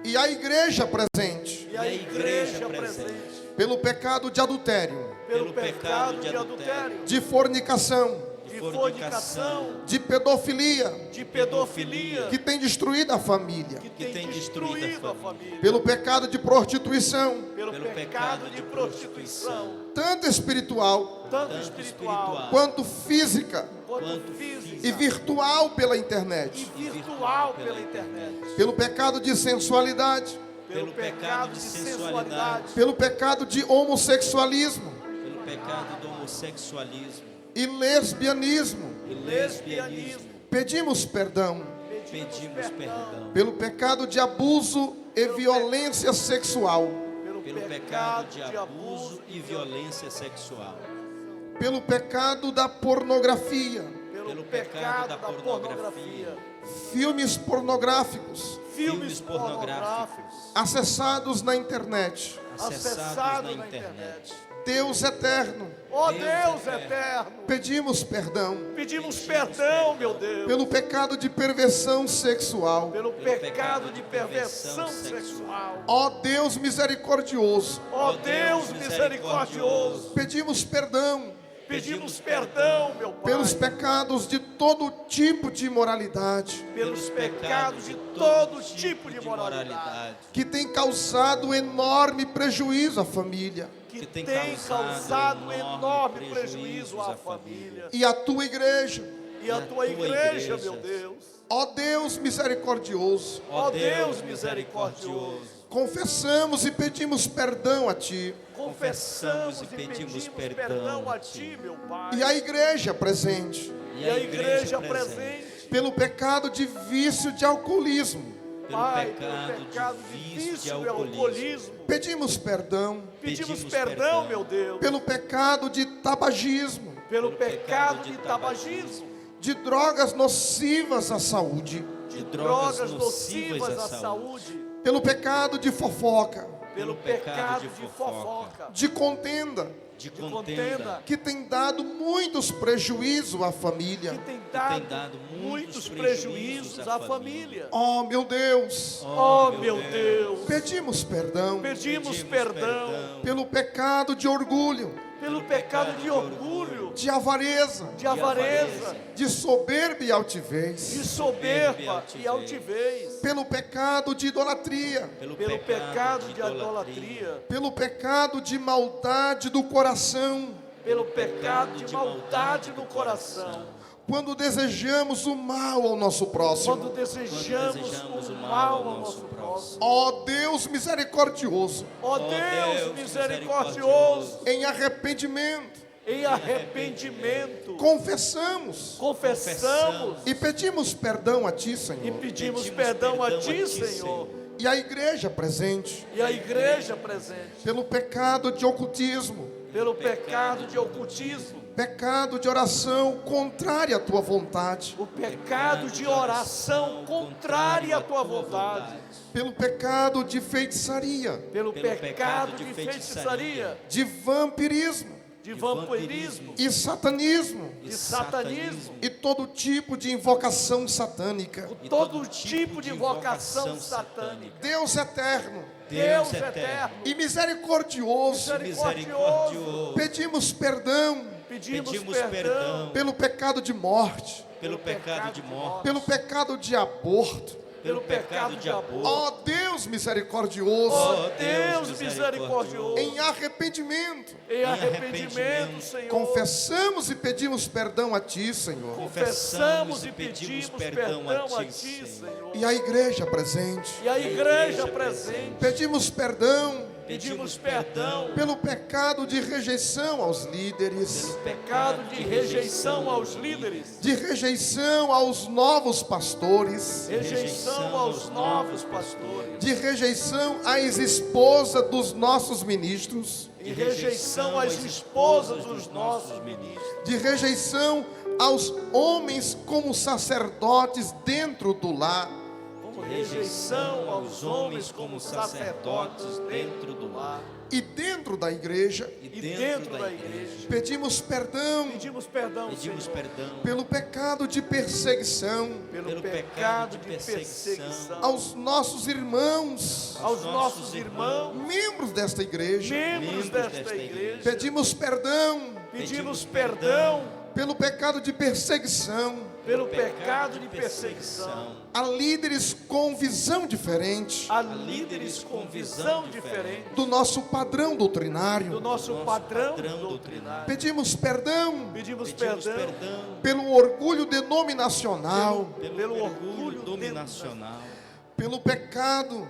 e a igreja presente, e a igreja presente, pelo pecado de adultério, pelo pecado de adultério, de fornicação, de fornicação, de pedofilia, de pedofilia, que tem destruído a família, que tem destruído a família, pelo pecado de prostituição, pelo pecado de prostituição, tanto espiritual tanto espiritual quanto física quanto física e virtual pela e internet, virtual pela internet, pelo pecado de sensualidade, pelo pecado de sensualidade pelo pecado de homossexualismo Pelo pecado do homossexualismo e lesbianismo, e lesbianismo, Pedimos perdão Pedimos perdão pelo pecado de abuso e violência sexual, pelo pecado de abuso e violência sexual, pelo pecado da pornografia, pelo pecado da pornografia, filmes pornográficos filmes pornográficos acessados na internet. acessados na internet. Deus eterno, Ó Deus Deus eterno. eterno, pedimos perdão pedimos perdão, meu Deus, pelo pecado de perversão sexual. pelo pecado de perversão sexual. Ó Deus misericordioso, Ó Deus misericordioso, pedimos perdão pedimos perdão, meu Pai, pelos pecados de todo tipo de imoralidade pelos pecados de todo tipo de moralidade que tem causado enorme prejuízo à família que tem causado enorme prejuízo à família e à tua igreja. e à tua igreja, meu Deus. Ó Deus misericordioso, Ó Deus misericordioso, confessamos e pedimos perdão a ti confessamos e pedimos perdão a Ti, meu Pai, e à igreja presente e a igreja presente, pelo pecado de vício de alcoolismo. Pai, pelo pecado de vício e alcoolismo. Pedimos perdão Pedimos perdão, meu Deus, pelo pecado de tabagismo, pelo pecado de tabagismo, de drogas nocivas à saúde, de drogas nocivas à saúde, pelo pecado de fofoca, pelo pecado de fofoca, de contenda, de de contenda, contenda, que tem dado muitos prejuízos à que família. tem dado dado muitos muitos prejuízos à família. Oh meu Deus, Oh, meu Deus, pedimos perdão pedimos perdão pelo pecado de orgulho, pelo pecado de orgulho, de avareza, de avareza, de soberba e altivez, de soberba e altivez, pelo pecado de idolatria, pelo pecado de idolatria, pelo pecado de maldade do coração, pelo pecado de maldade no coração, quando desejamos o mal ao nosso próximo. quando desejamos o mal ao nosso próximo. Ó Deus misericordioso, Ó Deus misericordioso, em arrependimento, em arrependimento, confessamos confessamos e pedimos perdão a Ti, e Senhor. pedimos perdão a Ti, Senhor, E a igreja presente, e a igreja presente, pelo pecado de ocultismo, pelo pecado de ocultismo, pecado de oração contrária à Tua vontade, o pecado de oração contrária à Tua vontade, pelo pecado de feitiçaria, pelo pecado de feitiçaria, de vampirismo de vampirismo, e satanismo de satanismo, e todo tipo de invocação satânica. todo tipo de invocação satânica. Deus eterno Deus eterno, e misericordioso, misericordioso, pedimos perdão pedimos perdão pelo pecado de morte, pelo pecado de morte, pelo pecado de aborto. pelo pecado de aborto. Ó Deus misericordioso, Ó Deus misericordioso, em arrependimento, em arrependimento, Senhor, confessamos e pedimos perdão a Ti, Senhor. confessamos e pedimos perdão a Ti, Senhor, E a igreja presente, e a igreja presente, pedimos perdão pedimos perdão pelo pecado de rejeição aos líderes, pecado de rejeição aos líderes, de rejeição aos novos pastores, rejeição aos novos pastores, de rejeição às esposas dos nossos ministros, e rejeição às esposas dos nossos ministros, de rejeição aos homens como sacerdotes dentro do lar, rejeição aos homens como sacerdotes dentro do lar e dentro da igreja. e dentro da igreja. Pedimos perdão Pedimos perdão, Pedimos Senhor, perdão pelo pecado de perseguição pelo pecado de perseguição aos nossos irmãos, aos nossos irmãos, membros desta igreja. membros desta igreja. Pedimos perdão Pedimos perdão pelo pecado de perseguição pelo pecado de perseguição a líderes com visão diferente a líderes com visão diferente do nosso padrão do doutrinário. nosso padrão doutrinário. Pedimos perdão Pedimos Pedimos perdão perdão pelo orgulho denominacional, pelo orgulho dominacional, pelo pecado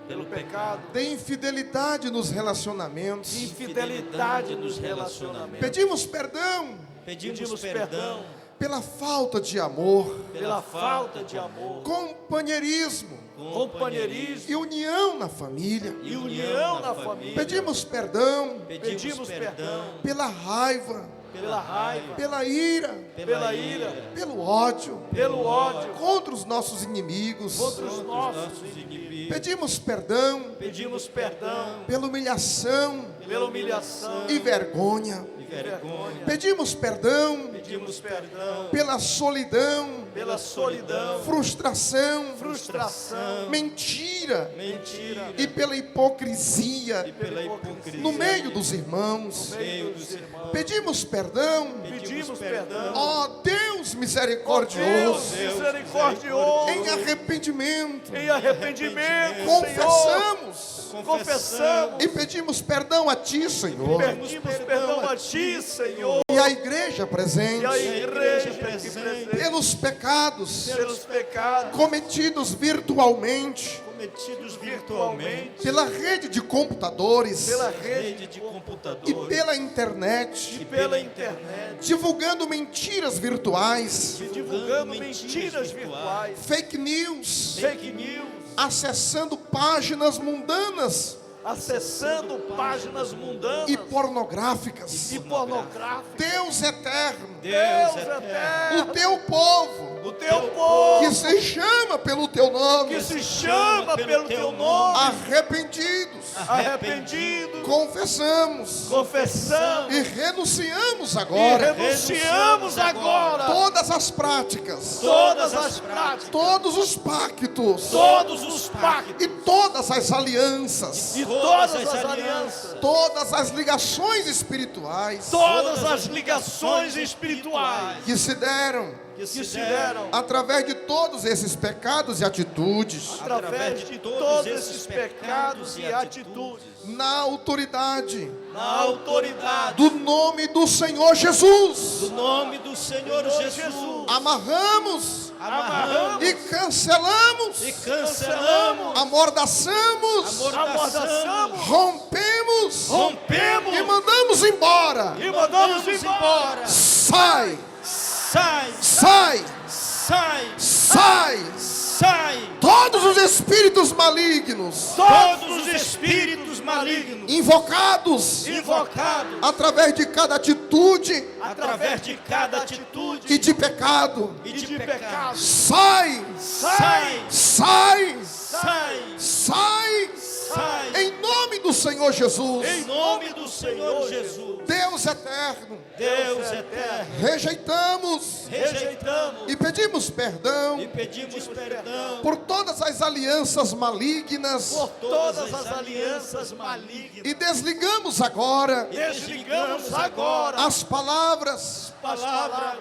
pelo pecado de infidelidade nos de relacionamentos. infidelidade nos relacionamentos. Pedimos perdão pedimos Pedimos perdão pela falta de amor, pela falta de amor, companheirismo companheirismo e união na família. e união na família. Pedimos perdão Pedimos perdão pela raiva, pela raiva, pela ira, pela ira, pelo ódio pelo ódio contra os nossos inimigos. contra os nossos inimigos. Pedimos perdão Pedimos perdão pela humilhação pela humilhação e vergonha. E vergonha. Pedimos perdão Pedimos perdão pela solidão, pela solidão, frustração, frustração, mentira mentira e pela hipocrisia E pela hipocrisia. no meio dos irmãos. meio dos irmãos. Pedimos perdão, Pedimos perdão, ó Deus Deus misericordioso, misericordioso, em arrependimento. em arrependimento, Senhor, Confessamos confessamos, e pedimos perdão a Ti, Senhor. pedimos perdão a Ti, Senhor, E a igreja presente, e a igreja presente, aqui presente, pelos pecados pelos pecados cometidos virtualmente, Cometidos virtualmente. pela rede de computadores pela Rede rede de e computadores. pela internet, e pela internet, divulgando mentiras virtuais, divulgando mentiras virtuais, fake news, fake news, acessando páginas mundanas acessando páginas mundanas e pornográficas. e pornográficas. Deus eterno, Deus o eterno, Teu povo, o Teu povo que se chama pelo Teu nome, que se chama pelo Teu nome, arrependidos, arrependido, confessamos confessamos e renunciamos e agora renunciamos agora todas as práticas, todas as práticas, todos os pactos todos os pactos e todas as alianças, e todas as alianças, todas as ligações espirituais todas as ligações espirituais que se deram que se deram através de todos esses pecados e atitudes, através de todos esses pecados e atitudes, na autoridade na autoridade do nome do Senhor Jesus, No nome do Senhor Jesus. amarramos amarramos e cancelamos, E cancelamos. amordaçamos, amordaçamos, rompemos rompemos e mandamos embora. e mandamos embora. Sai, Sai. sai, Sai. sai. Sai. Todos os espíritos malignos Todos os espíritos malignos invocados Invocados através de cada atitude através de cada atitude e de pecado. e de pecado, Sai, Sai. sai, Sai. sai, Sai. em nome do Senhor Jesus. Em nome do Senhor Jesus. Deus eterno, Deus eterno. rejeitamos Rejeitamos e pedimos perdão e pedimos perdão por todas as alianças malignas por todas as alianças malignas, e desligamos agora desligamos agora as palavras,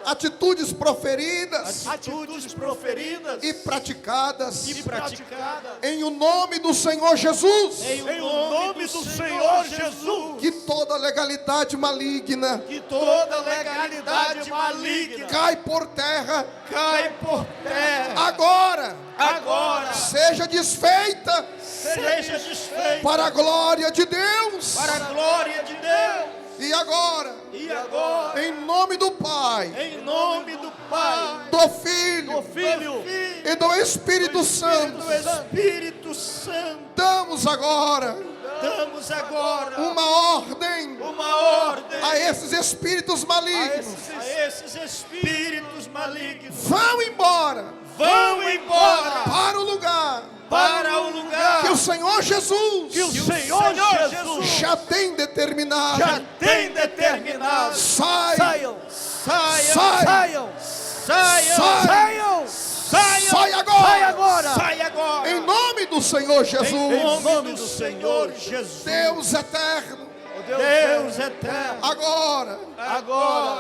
atitudes proferidas atitudes proferidas e praticadas e praticadas em o nome do Senhor Jesus. em o nome do Senhor Jesus, Que toda legalidade maligna que toda legalidade maligna cai por terra cai por terra agora, seja desfeita seja desfeito para a glória de Deus. para a glória de Deus. E agora, E agora, em nome do Pai, em nome do Pai, do Filho Filho e do Espírito Santo, do Espírito Santo, damos agora damos agora uma ordem uma ordem a esses espíritos malignos. a esses espíritos malignos. Vão embora Vão embora para o lugar para o lugar que o Senhor Jesus que o Senhor Jesus já tem determinado. já tem determinado. Sai, Saiam, sai, saiam, sai, saiam, sai agora, sai agora. Sai agora. em nome do Senhor Em Jesus. nome do Senhor Jesus. Deus eterno, Deus eterno. agora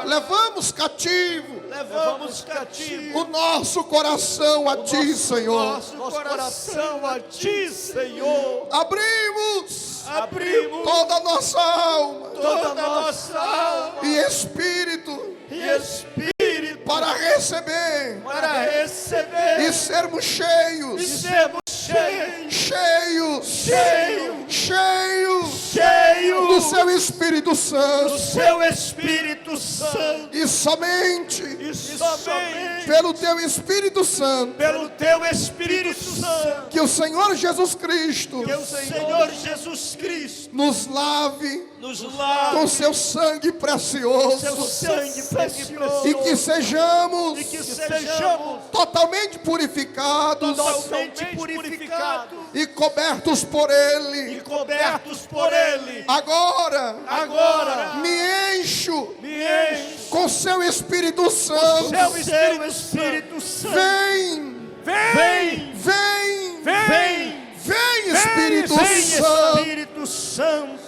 levamos cativo Levamos cativo o nosso coração a Ti, Senhor. nosso Coração a Ti, Senhor. Abrimos Abrimos toda a nossa alma toda a nossa alma e espírito e espírito para receber para receber e sermos cheios, e sermos cheios cheios, Cheios. cheios cheios do seu Espírito Santo. do seu Espírito Santo. E somente E somente pelo teu Espírito Santo pelo teu Espírito Santo que o Senhor Jesus Cristo que o Senhor Jesus Cristo nos lave nos lave com seu sangue com precioso seu sangue precioso e que sejamos e que sejamos totalmente purificados totalmente purificados e cobertos por Ele. e cobertos por Ele. Agora Agora me encho me enche com seu Espírito Santo. seu Espírito Santo. Vem, Vem, vem, vem, vem Espírito vem Santo. Espírito Santo.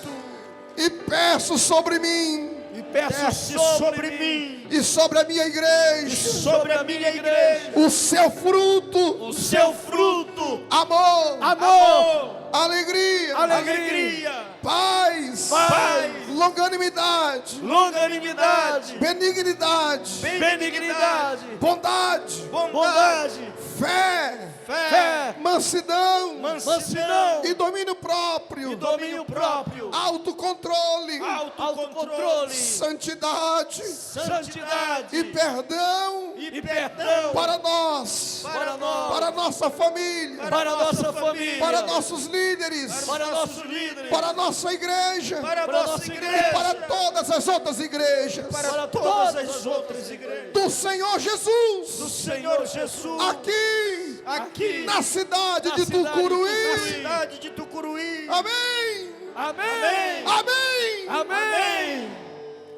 E peço sobre mim E peço sobre mim, e sobre a minha igreja sobre a minha igreja, o seu fruto, o seu fruto, amor, amor, alegria, alegria, paz, paz, longanimidade, longanimidade, benignidade, benignidade, bondade, bondade, fé, fé, mansidão mansidão e domínio próprio, e domínio próprio, autocontrole, autocontrole, santidade santidade e perdão e perdão para nós, para nós, para nossa família, para nossa família, para nossos líderes, para nossos líderes, para nossa igreja, para nossa igreja, para todas as outras igrejas para todas as outras igrejas do Senhor Jesus, do Senhor Jesus, aqui na cidade na de cidade Tucuruí. na cidade de Tucuruí. Amém. Amém. Amém. Amém.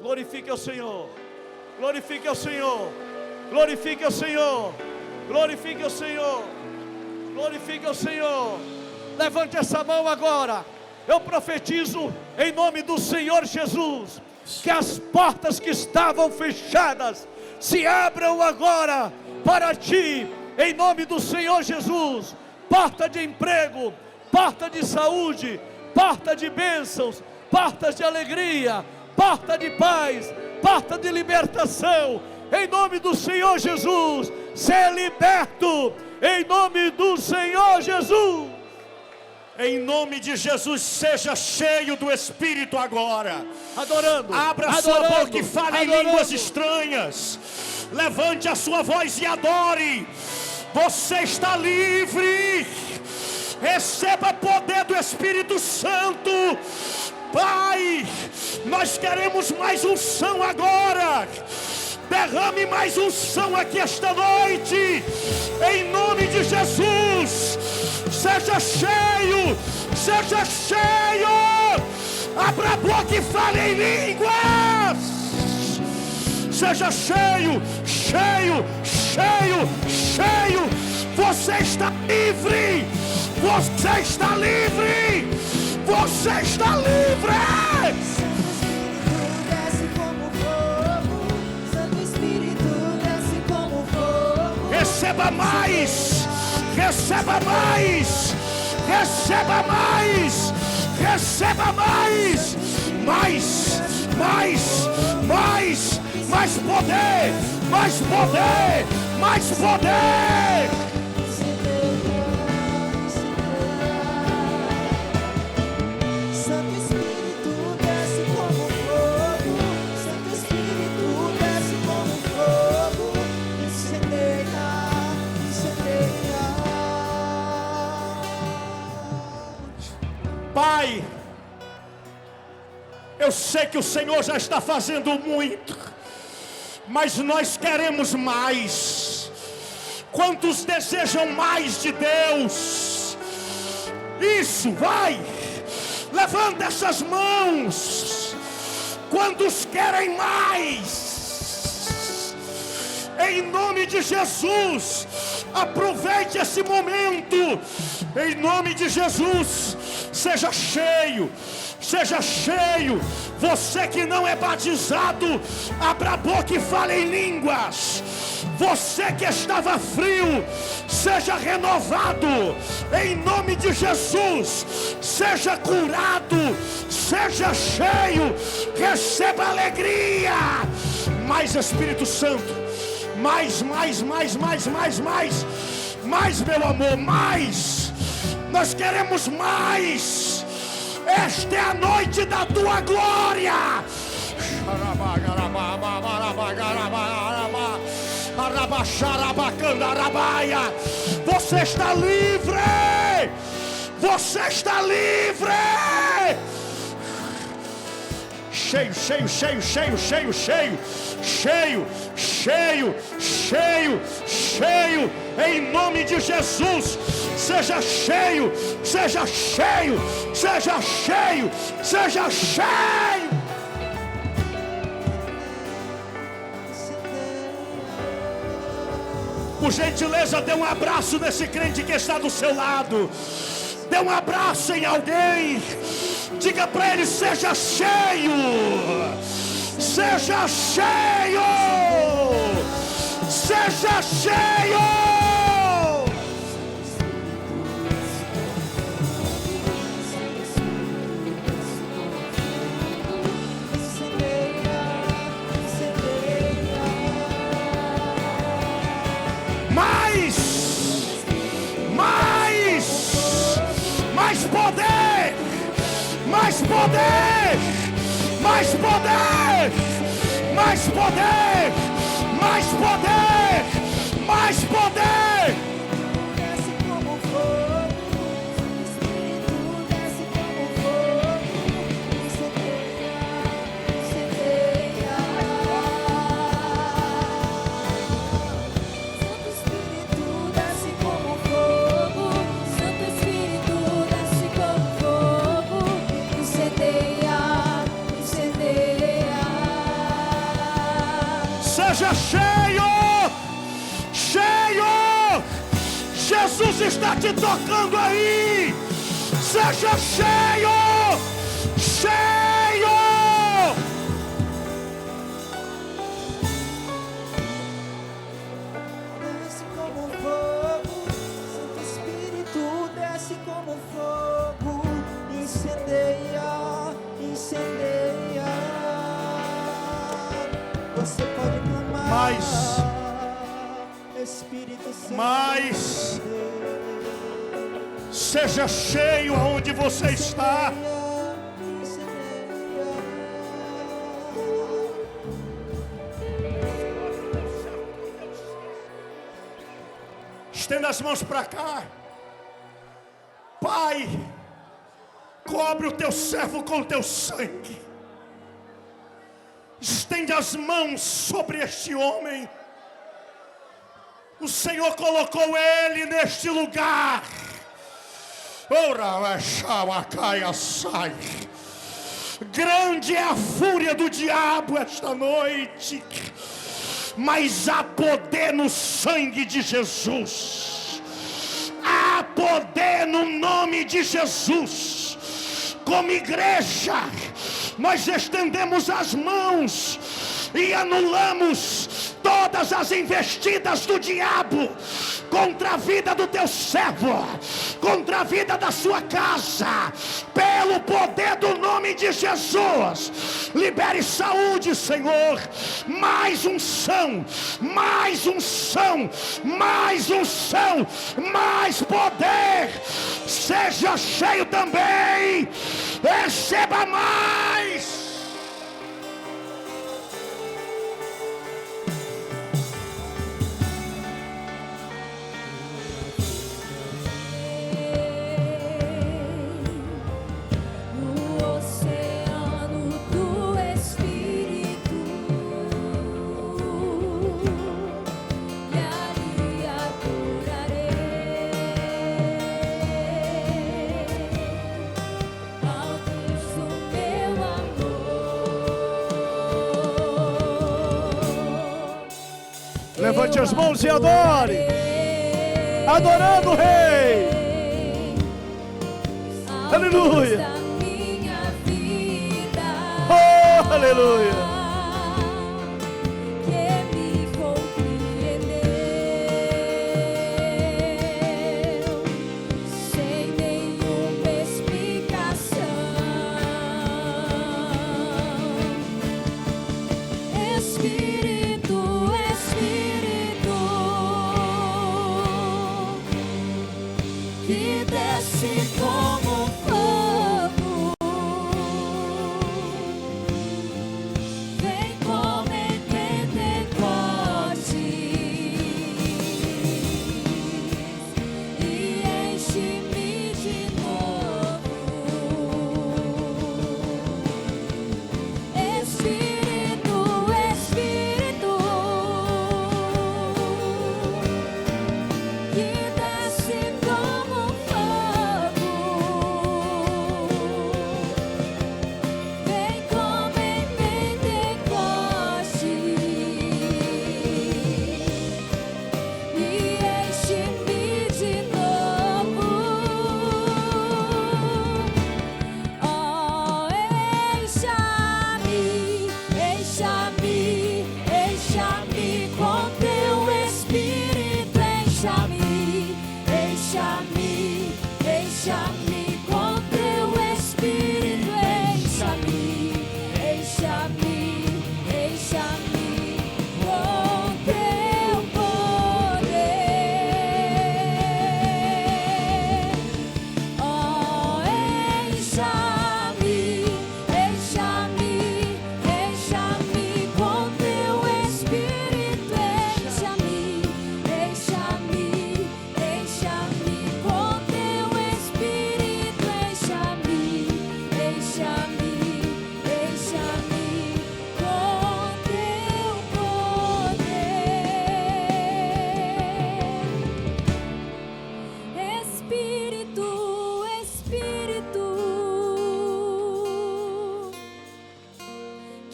Glorifique ao Senhor. Glorifique ao Senhor. Glorifique ao Senhor. Glorifique ao Senhor. Glorifique ao Senhor. Levante essa mão agora. Eu profetizo em nome do Senhor Jesus que as portas que estavam fechadas se abram agora para ti, em nome do Senhor Jesus. Porta de emprego, porta de saúde, porta de bênçãos, portas de alegria, porta de paz, porta de libertação, em nome do Senhor Jesus. Ser liberto, em nome do Senhor Jesus. Em nome de Jesus, seja cheio do Espírito agora. Adorando, Abra sua boca e fale em línguas estranhas. Levante a sua voz e adore. Você está livre. Receba poder do Espírito Santo. Pai, nós queremos mais unção agora. Derrame mais unção aqui esta noite. Em nome de Jesus. Seja cheio. Seja cheio. Abra a boca e fale em línguas. Seja cheio, cheio, cheio, cheio. Você está livre. Você está livre. Você está livre. Desce como fogo, Santo Espírito desce como fogo. Receba mais. Receba mais. Receba mais. Receba mais. Mais poder. Mais poder. Mais poder. Santo Espírito desce como fogo, Santo Espírito desce como fogo, incendeia, incendeia. Pai, eu sei que o Senhor já está fazendo muito, mas nós queremos mais. Quantos desejam mais de Deus? Isso, vai! Levanta essas mãos. Quantos querem mais? Em nome de Jesus, aproveite esse momento. Em nome de Jesus, seja cheio. Seja cheio. Você que não é batizado, abra a boca e fale em línguas. Você que estava frio, seja renovado. Em nome de Jesus, seja curado. Seja cheio. Receba alegria. Mais Espírito Santo. Mais, meu amor, mais. Nós queremos mais. Esta é a noite da tua tua glória. Você está livre! Você está livre! Cheio, cheio, cheio, cheio, cheio, cheio, cheio, cheio, cheio, cheio, em nome de Jesus. Seja cheio, seja cheio, seja cheio, seja cheio. Por gentileza, dê um abraço nesse crente que está do seu lado. Dê um abraço em alguém. Diga para ele: seja cheio. Seja cheio. Seja cheio. Mais poder, mais poder, mais poder, mais poder, mais poder, mais poder. Desce como fogo, Espírito desce como fogo, incendeia, incendeia. Santo Espírito desce como fogo, Santo Espírito desce como fogo, incendeia, incendeia. Seja cheio, cheio. Jesus está te tocando aí. Seja cheio, cheio. Desce como fogo, Santo Espírito desce como fogo, incendeia, incendeia. Você pode clamar, Mais. Espírito Santo. Mais. Seja cheio aonde você está. Incendeia. Estenda as mãos para cá. Pai, cobre o teu servo com o teu sangue. Estende as mãos sobre este homem. O Senhor colocou ele neste lugar. Grande é a fúria do diabo esta noite, mas há poder no sangue de Jesus. Há poder no nome de Jesus. Como igreja, nós estendemos as mãos e anulamos todas as investidas do diabo contra a vida do teu servo, contra a vida da sua casa, pelo poder do nome de Jesus. Libere saúde, Senhor. Mais unção, mais unção, mais unção, mais poder. Seja cheio também. Receba mais. No oceano do Espírito, e ali adorarei ao Deus do meu amor. Levante as mãos e adore. Adorando o Rei. Aleluia. Da minha vida. Oh, aleluia. Que me compreendeu sem nenhuma explicação. Espírito, Espírito, que desce como fogo,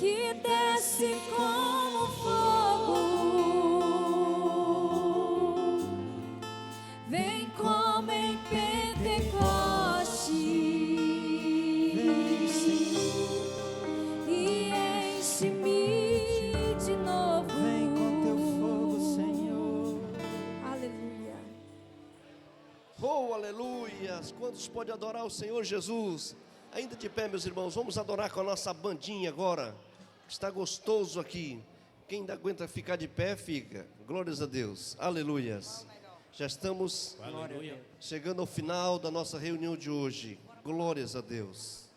que desce como fogo. Vem como em Pentecoste e enche-me de novo. Vem com teu fogo, Senhor. Aleluia. Oh, aleluias! Quantos podem adorar o Senhor Jesus? Ainda de pé, meus irmãos, vamos adorar com a nossa bandinha agora. Está gostoso aqui. Quem ainda aguenta ficar de pé, fica. Glórias a Deus. Aleluias. Já estamos chegando ao final da nossa reunião de hoje. Glórias a Deus.